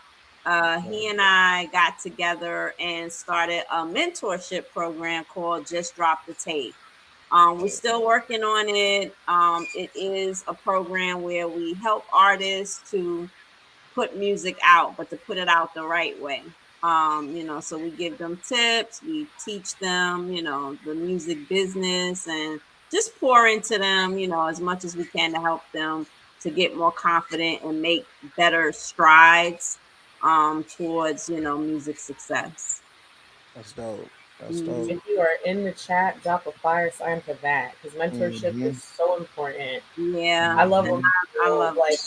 he and I got together and started a mentorship program called Just Drop the Tape. We're still working on it. It is a program where we help artists to put music out, but to put it out the right way. So we give them tips, we teach them, the music business and just pour into them, as much as we can to help them to get more confident and make better strides towards, music success. That's dope. That's Mhm. dope. If you are in the chat, drop a fire sign for that because mentorship Hmm. is so important. Yeah, I love and when I people love like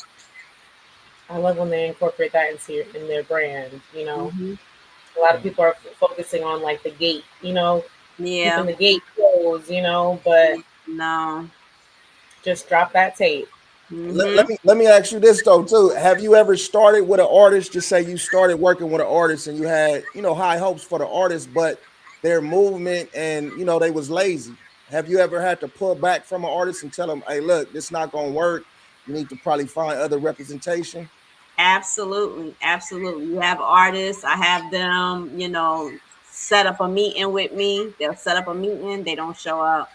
I love when they incorporate that in their brand. it. A lot of people are focusing on like the gate, keeping Yeah, the gate closed, but no. just drop that tape. Hmm. Let me ask you this though too. Have you ever started with an artist? Just say you started working with an artist and you had high hopes for the artist, but their movement and they was lazy. Have you ever had to pull back from an artist and tell them, hey, look, this not gonna work. You need to probably find other representation? Absolutely, absolutely. You have artists, I have them, set up a meeting with me. They'll set up a meeting, they don't show up.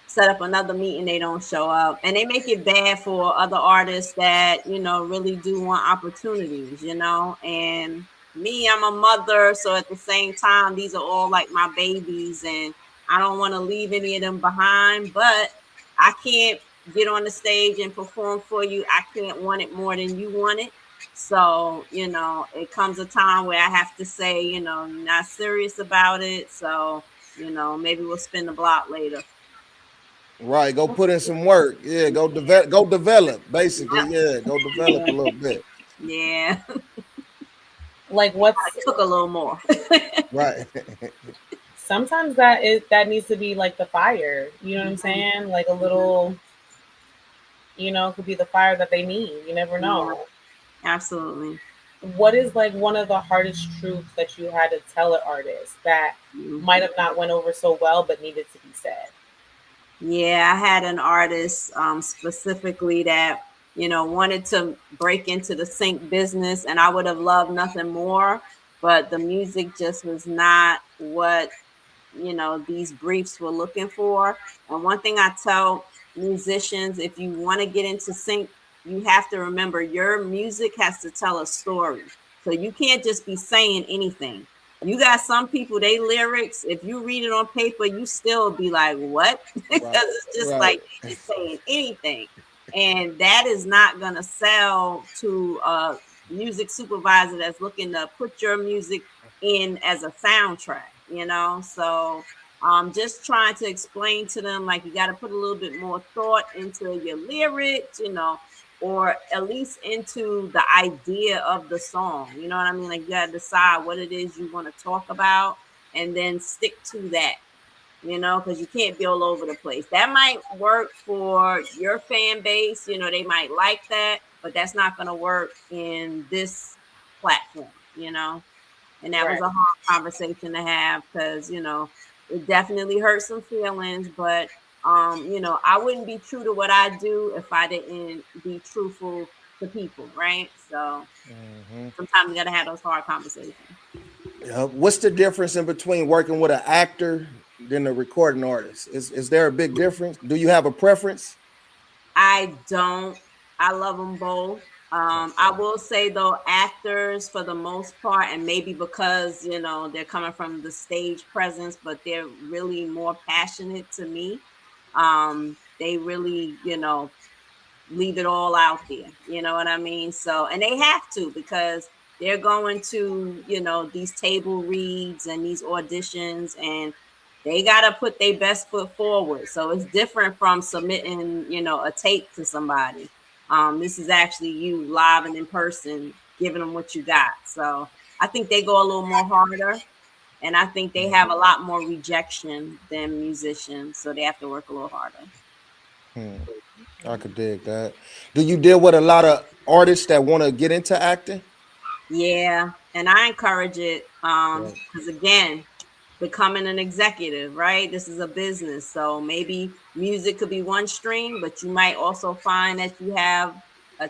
Set up another meeting, they don't show up. And they make it bad for other artists that, really do want opportunities, And me, I'm a mother, so at the same time, these are all like my babies, and I don't want to leave any of them behind, but I can't get on the stage and perform for you. I can't want it more than you want it. So, it comes a time where I have to say, you're not serious about it. So, maybe we'll spin the block later. Right, go put in some work. Yeah, go develop. Basically, yeah, go develop a little bit. Yeah. Like It took a little more. Right. Sometimes that needs to be like the fire. You know what I'm saying? Like a little, could be the fire that they need. You never know. Absolutely. What is like one of the hardest truths that you had to tell an artist that might have not went over so well but needed to be said? Yeah, I had an artist specifically that, wanted to break into the sync business, and I would have loved nothing more, but the music just was not what, these briefs were looking for. And one thing I tell musicians, if you want to get into sync, you have to remember your music has to tell a story. So you can't just be saying anything. You got some people, they lyrics, if you read it on paper, you still be like, what? Because it's just like they just saying anything. And that is not going to sell to a music supervisor that's looking to put your music in as a soundtrack, So just trying to explain to them, like, you got to put a little bit more thought into your lyrics, or at least into the idea of the song. You know what I mean? Like, you got to decide what it is you want to talk about and then stick to that, because you can't be all over the place. That might work for your fan base. They might like that, but that's not going to work in this platform, And that was a hard conversation to have because, it definitely hurt some feelings, but I wouldn't be true to what I do if I didn't be truthful to people, right? So sometimes you gotta have those hard conversations. What's the difference in between working with an actor than a recording artist? Is there a big difference? Do you have a preference? I don't. I love them both. I will say though, actors for the most part, and maybe because they're coming from the stage presence, but they're really more passionate to me. They really, leave it all out there. You know what I mean? So, and they have to, because they're going to, these table reads and these auditions, and they got to put their best foot forward. So it's different from submitting, a tape to somebody. This is actually you live and in person, giving them what you got. So I think they go a little more harder, and I think they have a lot more rejection than musicians. So they have to work a little harder. I could dig that. Do you deal with a lot of artists that want to get into acting? Yeah, and I encourage it because again, becoming an executive, right? This is a business, so maybe music could be one stream, but you might also find that you have a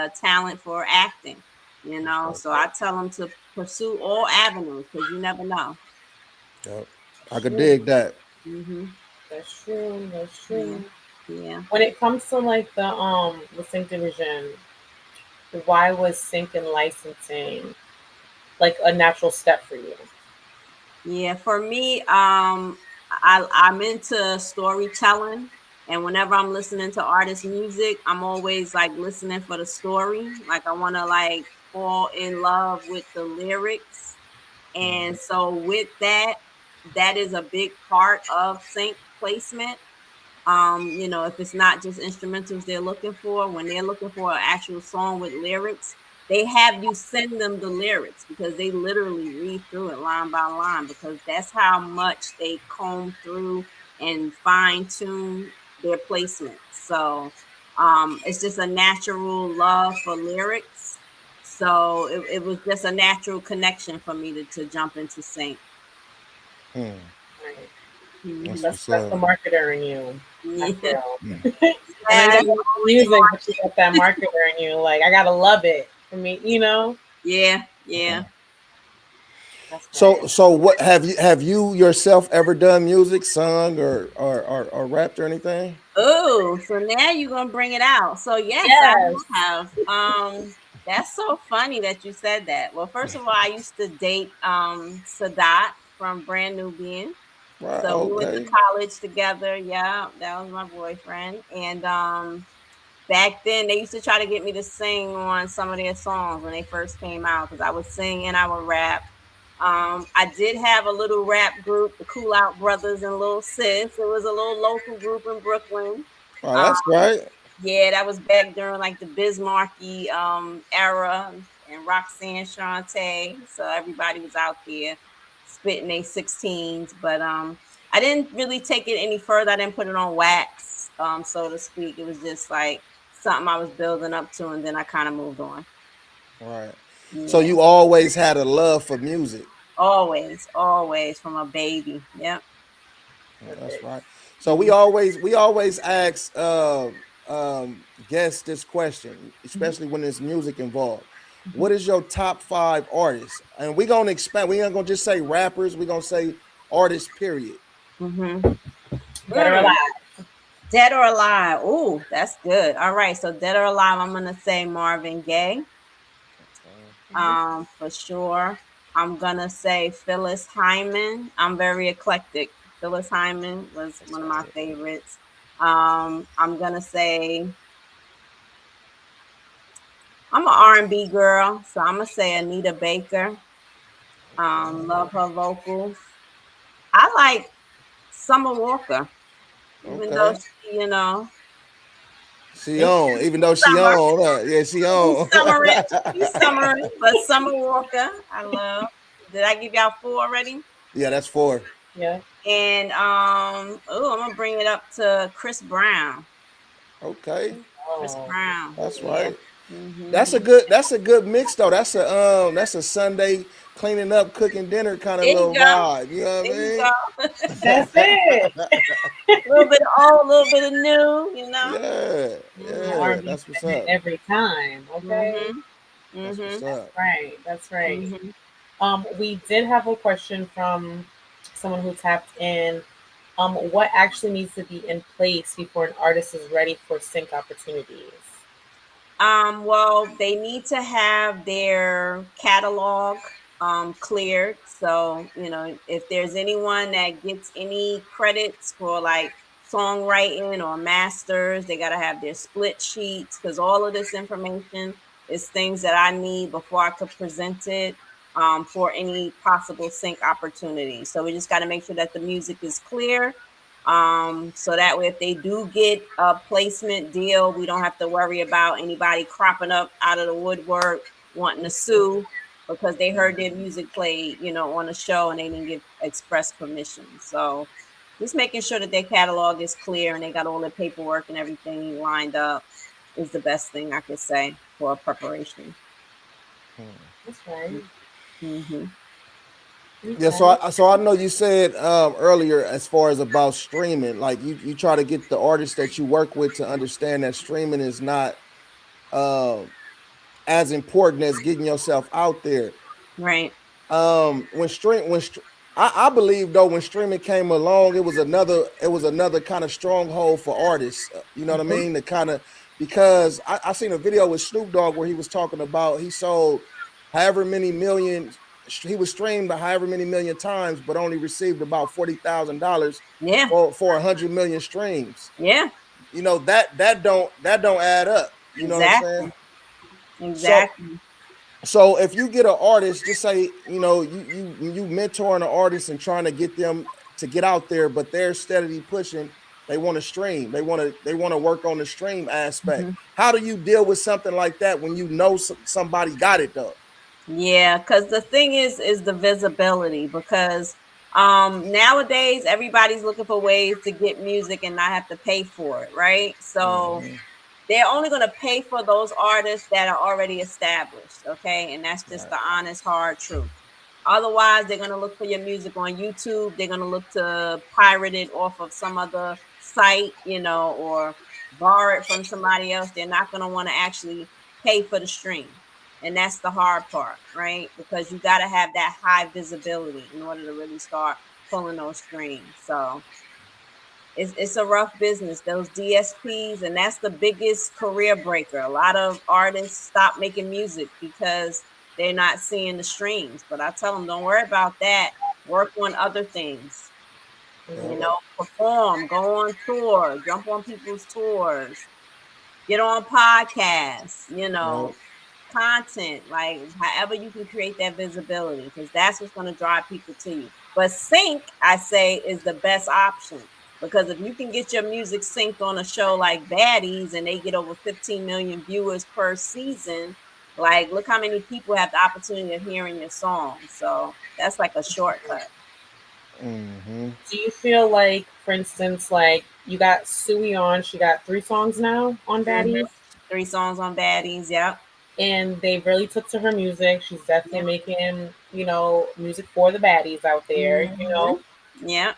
talent for acting. So I tell them to pursue all avenues because you never know. Yep. I could dig that. That's true. That's true. Yeah. When it comes to like the sync division, why was sync and licensing like a natural step for you? Yeah, for me, I'm into storytelling, and whenever I'm listening to artist music, I'm always like listening for the story. Like I want to like fall in love with the lyrics, and so with that, that is a big part of sync placement. If it's not just instrumentals they're looking for, when they're looking for an actual song with lyrics, they have you send them the lyrics because they literally read through it line by line, because that's how much they comb through and fine tune their placement. So it's just a natural love for lyrics. So it was just a natural connection for me to jump into sync. Right. That's That's what's that's the up. marketer in you. I Yeah, feel. I know you yeah, don't love music, but you got that marketer in you. Like I gotta love it for me, you know. yeah, yeah. That's right. So what have you yourself ever done music, sung or rapped or anything? Oh, so now you're gonna bring it out. So yes, I Yes. have. That's so funny that you said that. Well, first of all, I used to date Sadat from Brand Nubian. Right. So we went to Okay. college together. Yeah, that was my boyfriend. And back then they used to try to get me to sing on some of their songs when they first came out because I would sing and I would rap. I did have a little rap group, the Cool Out Brothers and Little Sis. It was a little local group in Brooklyn. Oh, Um, that's right. yeah, that was back during like the Bismarcky era and Roxanne Shante. So everybody was out there spitting their 16s. But I didn't really take it any further. I didn't put it on wax, so to speak. It was just like something I was building up to, and then I kind of moved on. Right. So Yeah, you always had a love for music. always, always from a baby. Yep. Oh, that's Perfect. right. So we always ask guests this question, especially when there's music involved. What is your top five artists? And we're gonna expand. We ain't gonna just say rappers. We're gonna say artists. Period. Mm-hmm. Dead or alive. Dead or alive? Ooh, that's good. All right, so dead or alive, I'm gonna say Marvin Gaye. For sure. I'm gonna say Phyllis Hyman. I'm very eclectic. Phyllis Hyman was one of my favorites. I'm gonna say I'm an R&B girl, so I'm gonna say Anita Baker. Love her vocals. I like Summer Walker, even though Okay. she, you know, She it's on, even though she summer. on. Yeah, she She's on. summering. She's summering. But Summer Walker, I love. Did I give y'all four already? Yeah, that's four. Yeah. And oh, I'm gonna bring it up to Chris Brown. Okay, Chris Oh. Brown. that's Yeah. right. Hmm. That's a good mix though. That's a Sunday cleaning up, cooking dinner kind of There you little go. vibe. You know what There you I go. That's it. A little bit of old, a little bit of new, you mean? know. Yeah, That Hmm. yeah. R&B That's what's segment up. every time. Okay. Hmm. That's what's Hmm. That's up. right. That's right. Hmm. We did have a question from someone who tapped in. What actually needs to be in place before an artist is ready for sync opportunities? Well, they need to have their catalog cleared. So, you know, if there's anyone that gets any credits for like songwriting or masters, they got to have their split sheets because all of this information is things that I need before I could present it for any possible sync opportunities. So we just got to make sure that the music is clear, so that way if they do get a placement deal, we don't have to worry about anybody cropping up out of the woodwork wanting to sue because they heard their music played, you know, on a show and they didn't give express permission. So just making sure that their catalog is clear and they got all their paperwork and everything lined up is the best thing I could say for preparation. That's right. Mm-hmm. Yeah, so Okay. I know you said earlier as far as about streaming, like you try to get the artists that you work with to understand that streaming is not um as important as getting yourself out there. Right. When stream when str- I believe though when streaming came along, it was another kind of stronghold for artists. You know what I Mhm. mean? The kind of because I seen a video with Snoop Dogg where he was talking about he sold however many million he was streamed however many million times, but only received about $40,000 Yeah. for 100 million streams. Yeah. You know that don't add up. You know what I'm saying? Exactly. So Exactly. so if you get an artist, just say, you mentoring an artist and trying to get them to get out there, but they're steadily pushing, they want to stream, they want to work on the stream aspect. Mhm. How do you deal with something like that when you know somebody got it though? Yeah, because the thing is the visibility because nowadays everybody's looking for ways to get music and not have to pay for it, right? So Mhm. they're only going to pay for those artists that are already established, okay? And that's just Right. the honest hard truth. Otherwise, they're gonna look for your music on YouTube. They're gonna look to pirate it off of some other site, or borrow it from somebody else. They're not gonna want to actually pay for the stream. And that's the hard part, right? Because you got to have that high visibility in order to really start pulling those streams. So it's a rough business, those DSPs, and that's the biggest career breaker. A lot of artists stop making music because they're not seeing the streams. But I tell them, don't worry about that. Work on other things. Perform, go on tour, jump on people's tours, get on podcasts, content, like however you can create that visibility, because that's what's going to drive people to you. But sync, I say, is the best option, because if you can get your music synced on a show like Baddies and they get over 15 million viewers per season, like look how many people have the opportunity of hearing your song. So that's like a shortcut. Do you feel like, for instance, like you got Sui on, she got 3 songs now on Baddies? 3 songs on Baddies, yep. And they really took to her music. She's definitely making, music for the baddies out there, Yeah.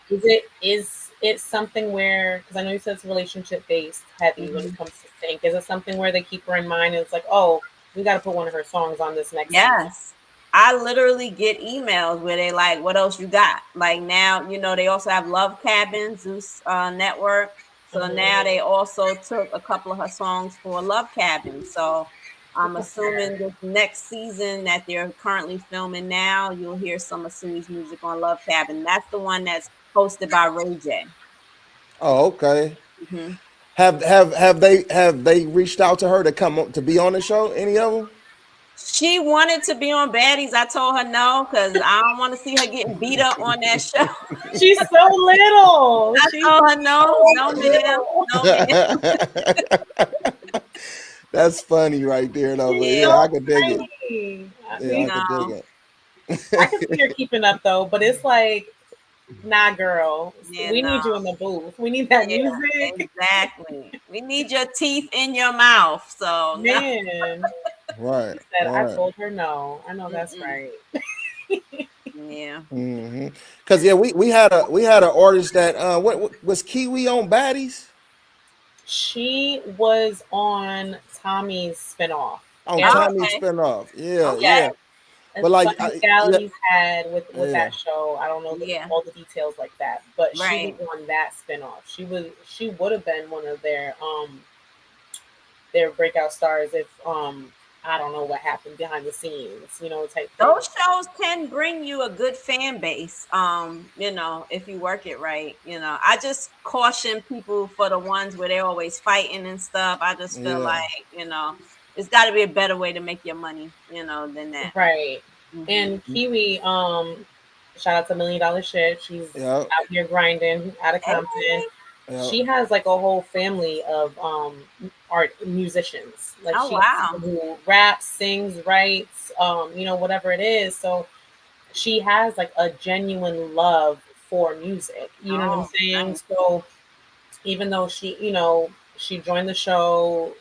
Is it something where, because I know you said it's relationship based heavy when it comes to sync, is it something where they keep her in mind and it's like, oh, we got to put one of her songs on this next Yes. season? I literally get emails where they like, what else you got? Like now, they also have Love Cabin, Zeus Network. So now they also took a couple of her songs for Love Cabin. So I'm assuming this next season that they're currently filming now, you'll hear some of Sui's music on Love Cabin. That's the one that's hosted by Ray J. Oh, okay. Have they reached out to her to come to be on the show? Any of them? She wanted to be on Baddies. I told her no, because I don't want to see her getting beat up on that show. She's so little. I told her no, ma'am. That's funny right there, though. But yeah, I could dig it. Yeah, I could dig it. I can see her keeping up though, but it's like, nah, girl. We need you in the booth. We need that music. Exactly. We need your teeth in your mouth. So man. Right. Said, I told her no. I know that's right. Yeah. Because we had an artist that what was Kiwi on Baddies? She was on Tommy's spinoff. On Tommy's spinoff. Yeah. But like Galley's had with that show, I don't know all the details like that, but she was on that spinoff. She would have been one of their breakout stars if I don't know what happened behind the scenes, type thing. Those shows can bring you a good fan base, if you work it right. I just caution people for the ones where they're always fighting and stuff. I just feel like, it's got to be a better way to make your money, than that. Right. And Kiwi, shout out to $1 Million Shit. She's out here grinding out of Compton. She has like a whole family of art musicians. Like who raps, sings, writes, whatever it is. So she has like a genuine love for music. You know what I'm saying? Nice. So even though she joined the show,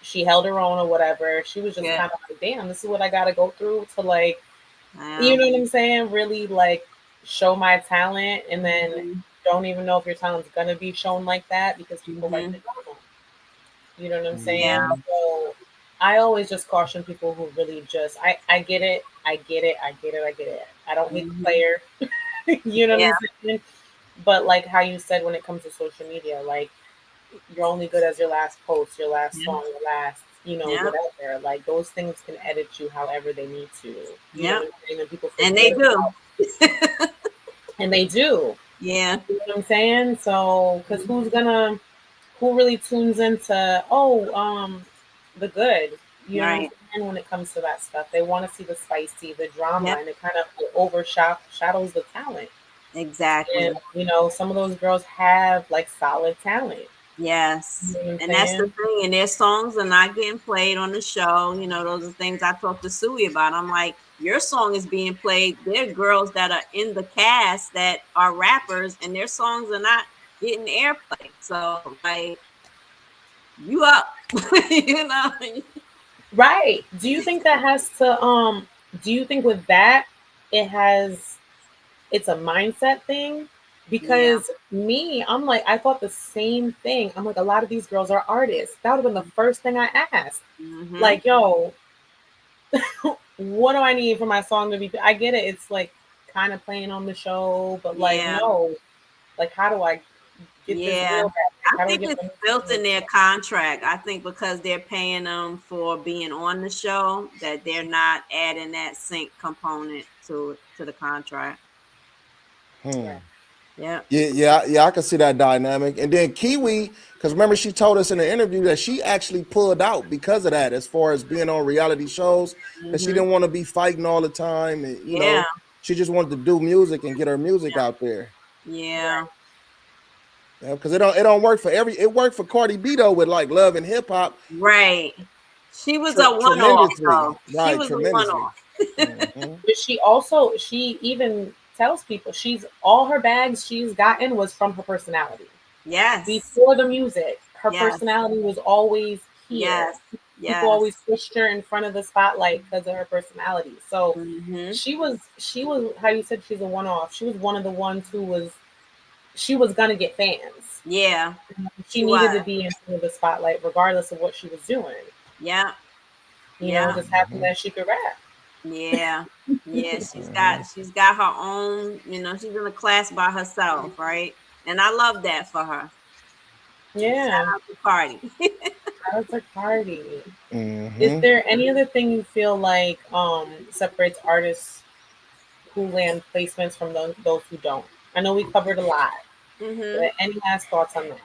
she held her own or whatever. She was just kind of like, damn, this is what I got to go through to like, you know what I'm saying? Really like show my talent, and then don't even know if your talent's gonna be shown like that because people like the drama. You know what I'm saying? Yeah. So I always just caution people who really just I get it. I don't hate the player. You know what I'm saying? But like how you said when it comes to social media, like you're only good as your last post, your last song, your last, whatever. Like those things can edit you however they need to. Yeah. And they do. And they do. Yeah. You know what I'm saying? So, because who really tunes into, the good, you know, and when it comes to that stuff, they want to see the spicy, the drama, and it kind of overshadows the talent. Exactly. And, some of those girls have like solid talent. Yes. You know and that's the thing. And their songs are not getting played on the show. Those are things I talked to Sui about. I'm like, your song is being played. There are girls that are in the cast that are rappers and their songs are not getting airplay. So like you up, Right. Do you think that has to do you think with that it's a mindset thing? Yeah. Because me, I'm like, I thought the same thing. I'm like, a lot of these girls are artists. That would have been the first thing I asked. Mm-hmm. Like, yo, what do I need for my song to be? I get it. It's like kind of playing on the show, but like, Yeah. no, like, how do I get this Yeah. girl back? I How do I think get it's them? built in their contract. I think because they're paying them for being on the show, that they're not adding that sync component to the contract. Hmm. Yeah. Yeah. I can see that dynamic. And then Kiwi, because remember she told us in the interview that she actually pulled out because of that, as far as being on reality shows, because she Mm-hmm. didn't want to be fighting all the time, and Yeah. she just wanted to do music and get her music out there. Yeah. Yeah, because it don't work for it worked for Cardi B though with like Love and Hip Hop Right. She was a one-off tremendously, though. She right? was a Tremendously. one-off. Mhm. But she even tells people she's all her bags she's gotten was from her personality. Yes. Before the music, her Yes. personality was always here. Yes. People Yes. always pushed her in front of the spotlight because of her personality. So Mm-hmm. she was how you said she's a one off. She was one of the ones who was she was gonna get fans. Yeah. She She needed was. to be in front of the spotlight regardless of what she was doing. Yeah. It Yeah. just happened that she could rap. Yeah. Yeah. Mhm. She's got her own, she's in a class by herself, right? And I love that for her. Shout Yeah. out to Cardi. That was a party. Is Mhm. there any other thing you feel like separates artists who land placements from those who don't? I know we covered a lot, Mm-hmm. but any last thoughts on that?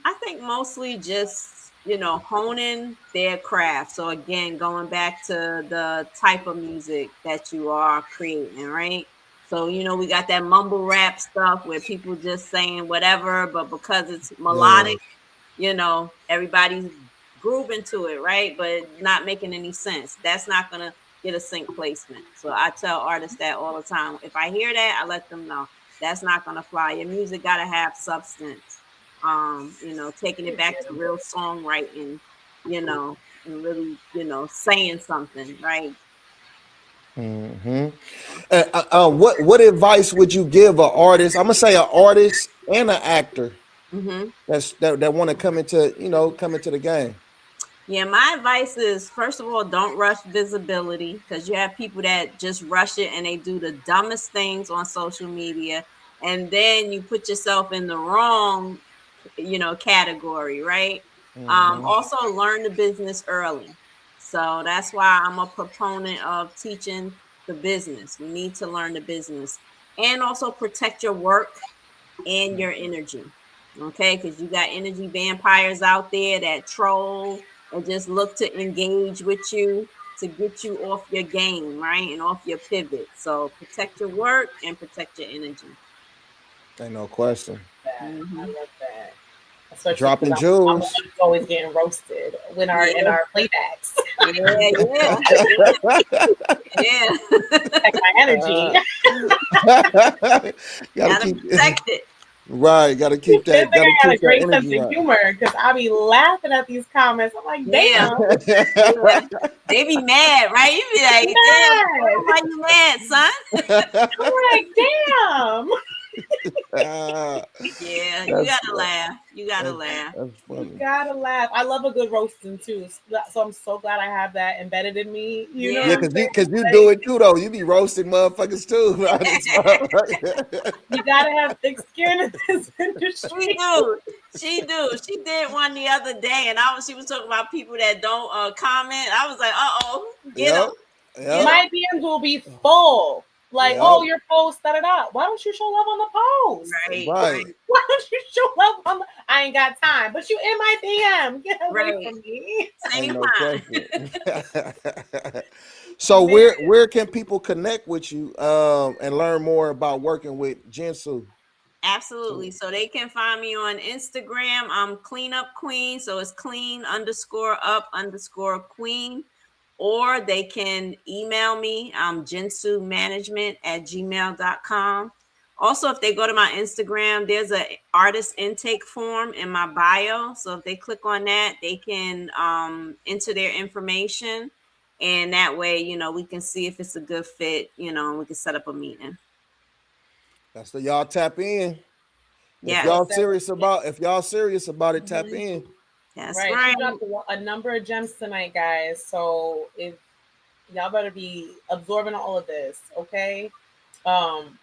I think mostly just, honing their craft. So again, going back to the type of music that you are creating, right? So, we got that mumble rap stuff where people just saying whatever, but because it's Yeah. melodic, everybody's grooving to it, right? But not making any sense. That's not gonna get a sync placement. So I tell artists that all the time. If I hear that, I let them know that's not gonna fly. Your music gotta have substance. Taking it back to real songwriting, and really, saying something, right? Hmm. What advice would you give an artist? I'm gonna say an artist and an actor Mm-hmm. that want to come into the game. Yeah, my advice is first of all, don't rush visibility because you have people that just rush it and they do the dumbest things on social media, and then you put yourself in the wrong, category, right? Hmm. Also, learn the business early. So that's why I'm a proponent of teaching the business. We need to learn the business and also protect your work and your energy. Okay, because you got energy vampires out there that troll and just look to engage with you to get you off your game, right? And off your pivot. So protect your work and protect your energy. Ain't no question. I Hmm. love that. Especially because Dropping I'm the one jewels. who's always getting roasted in Yeah, our playbacks. yeah, yeah, yeah. Protect my energy. Gotta Gotta keep protect it. right. Gotta You keep think that. Gotta I got a keep that great sense energy of right. humor because I be laughing at these comments. I'm like, Yeah, damn, yeah. They be mad, right? You be like, damn, mad. why you mad, son? I'm like, damn. Yeah, you that's gotta laugh. You gotta that's laugh. that's You funny. gotta laugh. I love a good roasting too. So I'm so glad I have that embedded in me. You know Yeah. what Yeah, I'm saying? because you do Like, it too though. You be roasting motherfuckers too. you gotta have thick skin in this She industry. do. She do. She did one the other day, and she was talking about people that don't comment. I was like, get them, Yep. get Yep. them. My DMs will be full. Like, Yep. oh, your post, da da da. Why don't you show love on the post? Right, Right. Why don't you show love on the? I ain't got time, but you in my DM. Get away right. from me, Ain't Same no time. question. So man. where can people connect with you and learn more about working with Jinsu? Absolutely. So they can find me on Instagram. I'm clean up queen. So it's clean underscore up underscore queen. Or they can email me, jinsumanagement@gmail.com. Also, if they go to my Instagram, there's a artist intake form in my bio. So if they click on that, they can enter their information and that way, you know, we can see if it's a good fit, you know, and we can set up a meeting. That's the y'all tap in. If Yeah, y'all serious about it, tap in. that's Right. right. She dropped a number of gems tonight, guys. So if y'all better be absorbing all of this, okay? Um,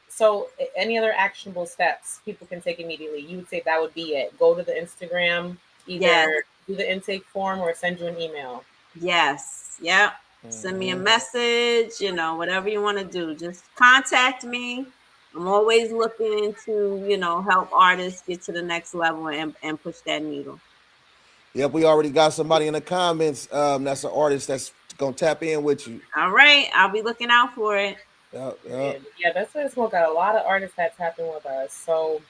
so any other actionable steps people can take immediately? You would say that would be it. Go to the Instagram, either Yes. do the intake form or send you an email. Yes. Yep. Send me a message, you know, whatever you want to do. Just contact me. I'm always looking to, you know, help artists get to the next level and push that needle. Yep, we already got somebody in the comments. That's an artist that's gonna tap in with you. All right. I'll be looking out for it. Yep. Yeah, that's what Smoke got a lot of artists that's happening with us. So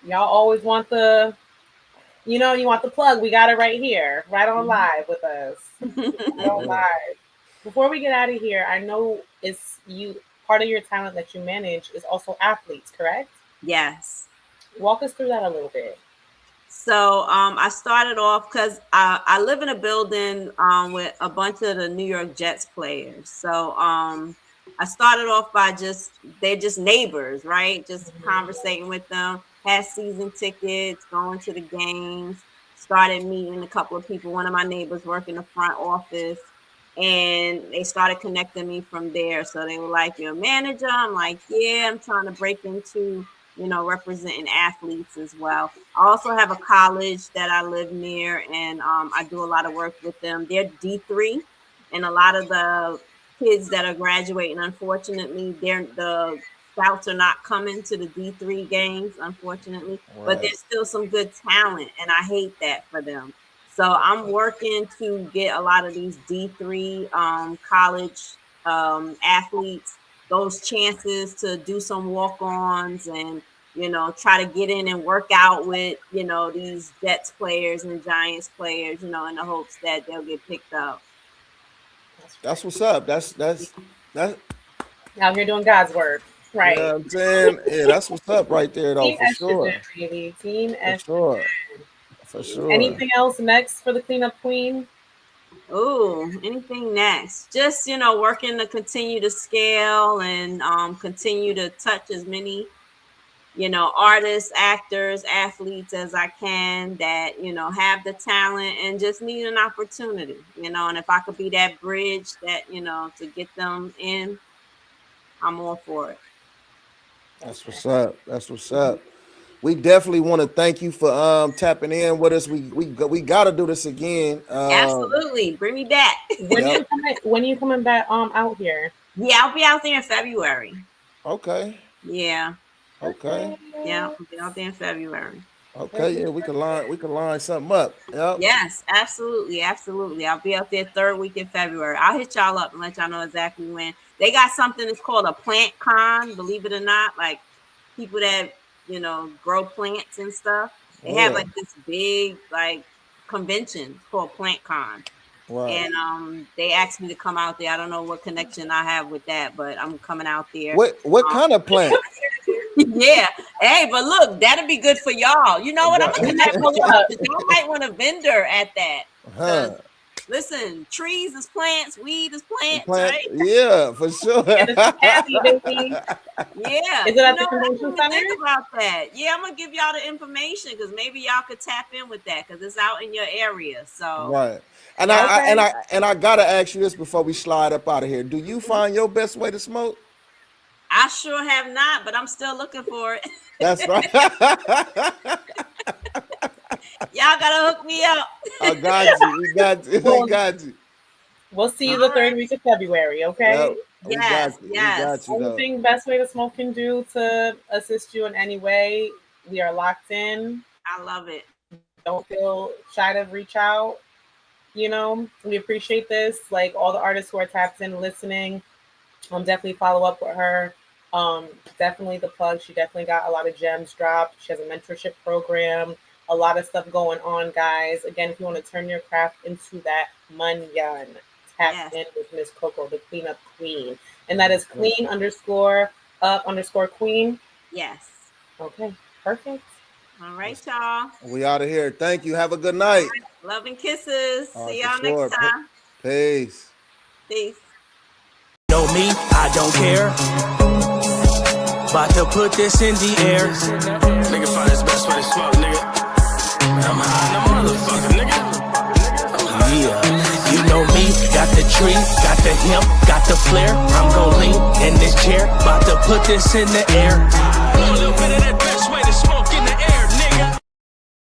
y'all always want the, you know, you want the plug. We got it right here, right on live with us. Right on live. Before we get out of here, I know it's you. Part of your talent that you manage is also athletes, correct? Yes. Walk us through that a little bit. So I started off because I live in a building with a bunch of the New York Jets players. So I started off by they're just neighbors, right? Just conversating with them, had season tickets, going to the games, started meeting a couple of people. One of my neighbors worked in the front office, and they started connecting me from there. So they were like, "You're a manager?" I'm like, "Yeah, I'm trying to break into, you know, representing athletes as well." I also have a college that I live near, and I do a lot of work with them. They're D3, and a lot of the kids that are graduating, unfortunately, the scouts are not coming to the D3 games, unfortunately. But there's still some good talent, and I hate that for them. So I'm working to get a lot of these D3 college athletes those chances to do some walk-ons and, you know, try to get in and work out with, you know, these Jets players and Giants players, you know, in the hopes that they'll get picked up. That's what's up. That's Out here doing God's work, right? you know what I'm saying? Yeah, that's what's up right there though, Team for sure. estrogen, baby. Team For estrogen. sure. For sure. Anything else next for the cleanup queen? Oh, anything next? Just, you know, working to continue to scale and continue to touch as many, you know, artists, actors, athletes as I can that, you know, have the talent and just need an opportunity, you know, and if I could be that bridge that, you know, to get them in, I'm all for it. That's what's up. That's what's up. We definitely want to thank you for tapping in with us. We got to do this again. Absolutely. Bring me back. When are you coming back out here? Yeah, I'll be out there in February. Okay. Yeah. Okay. Yeah, I'll be out there in February. Okay. Yeah, we can line something up. Yep. Yes, absolutely, absolutely. I'll be out there third week in February. I'll hit y'all up and let y'all know exactly when. They got something that's called a plant con, believe it or not, like people that, you know, grow plants and stuff. They have like this big like convention called Plant Con. Right. And they asked me to come out there. I don't know what connection I have with that, but I'm coming out there. What kind of plant? Yeah. Hey, but look, that'd be good for y'all. You know what? I'm gonna connect with y'all. Y'all might want a vendor at that. Listen, trees is plants, weed is plants, right? Yeah, for sure. Happy, baby. Yeah. Is it at the convention center? Think about that. Yeah, I'm gonna give y'all the information because maybe y'all could tap in with that because it's out in your area. So right. And I gotta ask you this before we slide up out of here. Do you find your best way to smoke? I sure have not, but I'm still looking for it. That's right. Y'all gotta hook me up. I got you. We got you. We got you. We'll see you the third week of February, okay? Yes, yes. Anything Best Way to Smoke can do to assist you in any way, we are locked in. I love it. Don't feel shy to reach out. You know, we appreciate this. Like all the artists who are tapped in listening, definitely follow up with her. Definitely the plug. She definitely got a lot of gems dropped. She has a mentorship program, a lot of stuff going on, guys. Again, if you want to turn your craft into that manyan, tap in with Miss Coco, the cleanup queen. And that is clean_up_queen. Yes. Okay, perfect. All right, y'all. We out of here. Thank you. Have a good night. Love and kisses. All right, See for y'all sure. next time. Peace. Peace. Know me, I don't care. About to put this in the air. Nigga find his best way to smoke, nigga. I'm high in the motherfucker, nigga. Yeah, you know me, got the tree, got the hemp, got the flare. I'm gon' lean in this chair, about to put this in the air. A little bit of that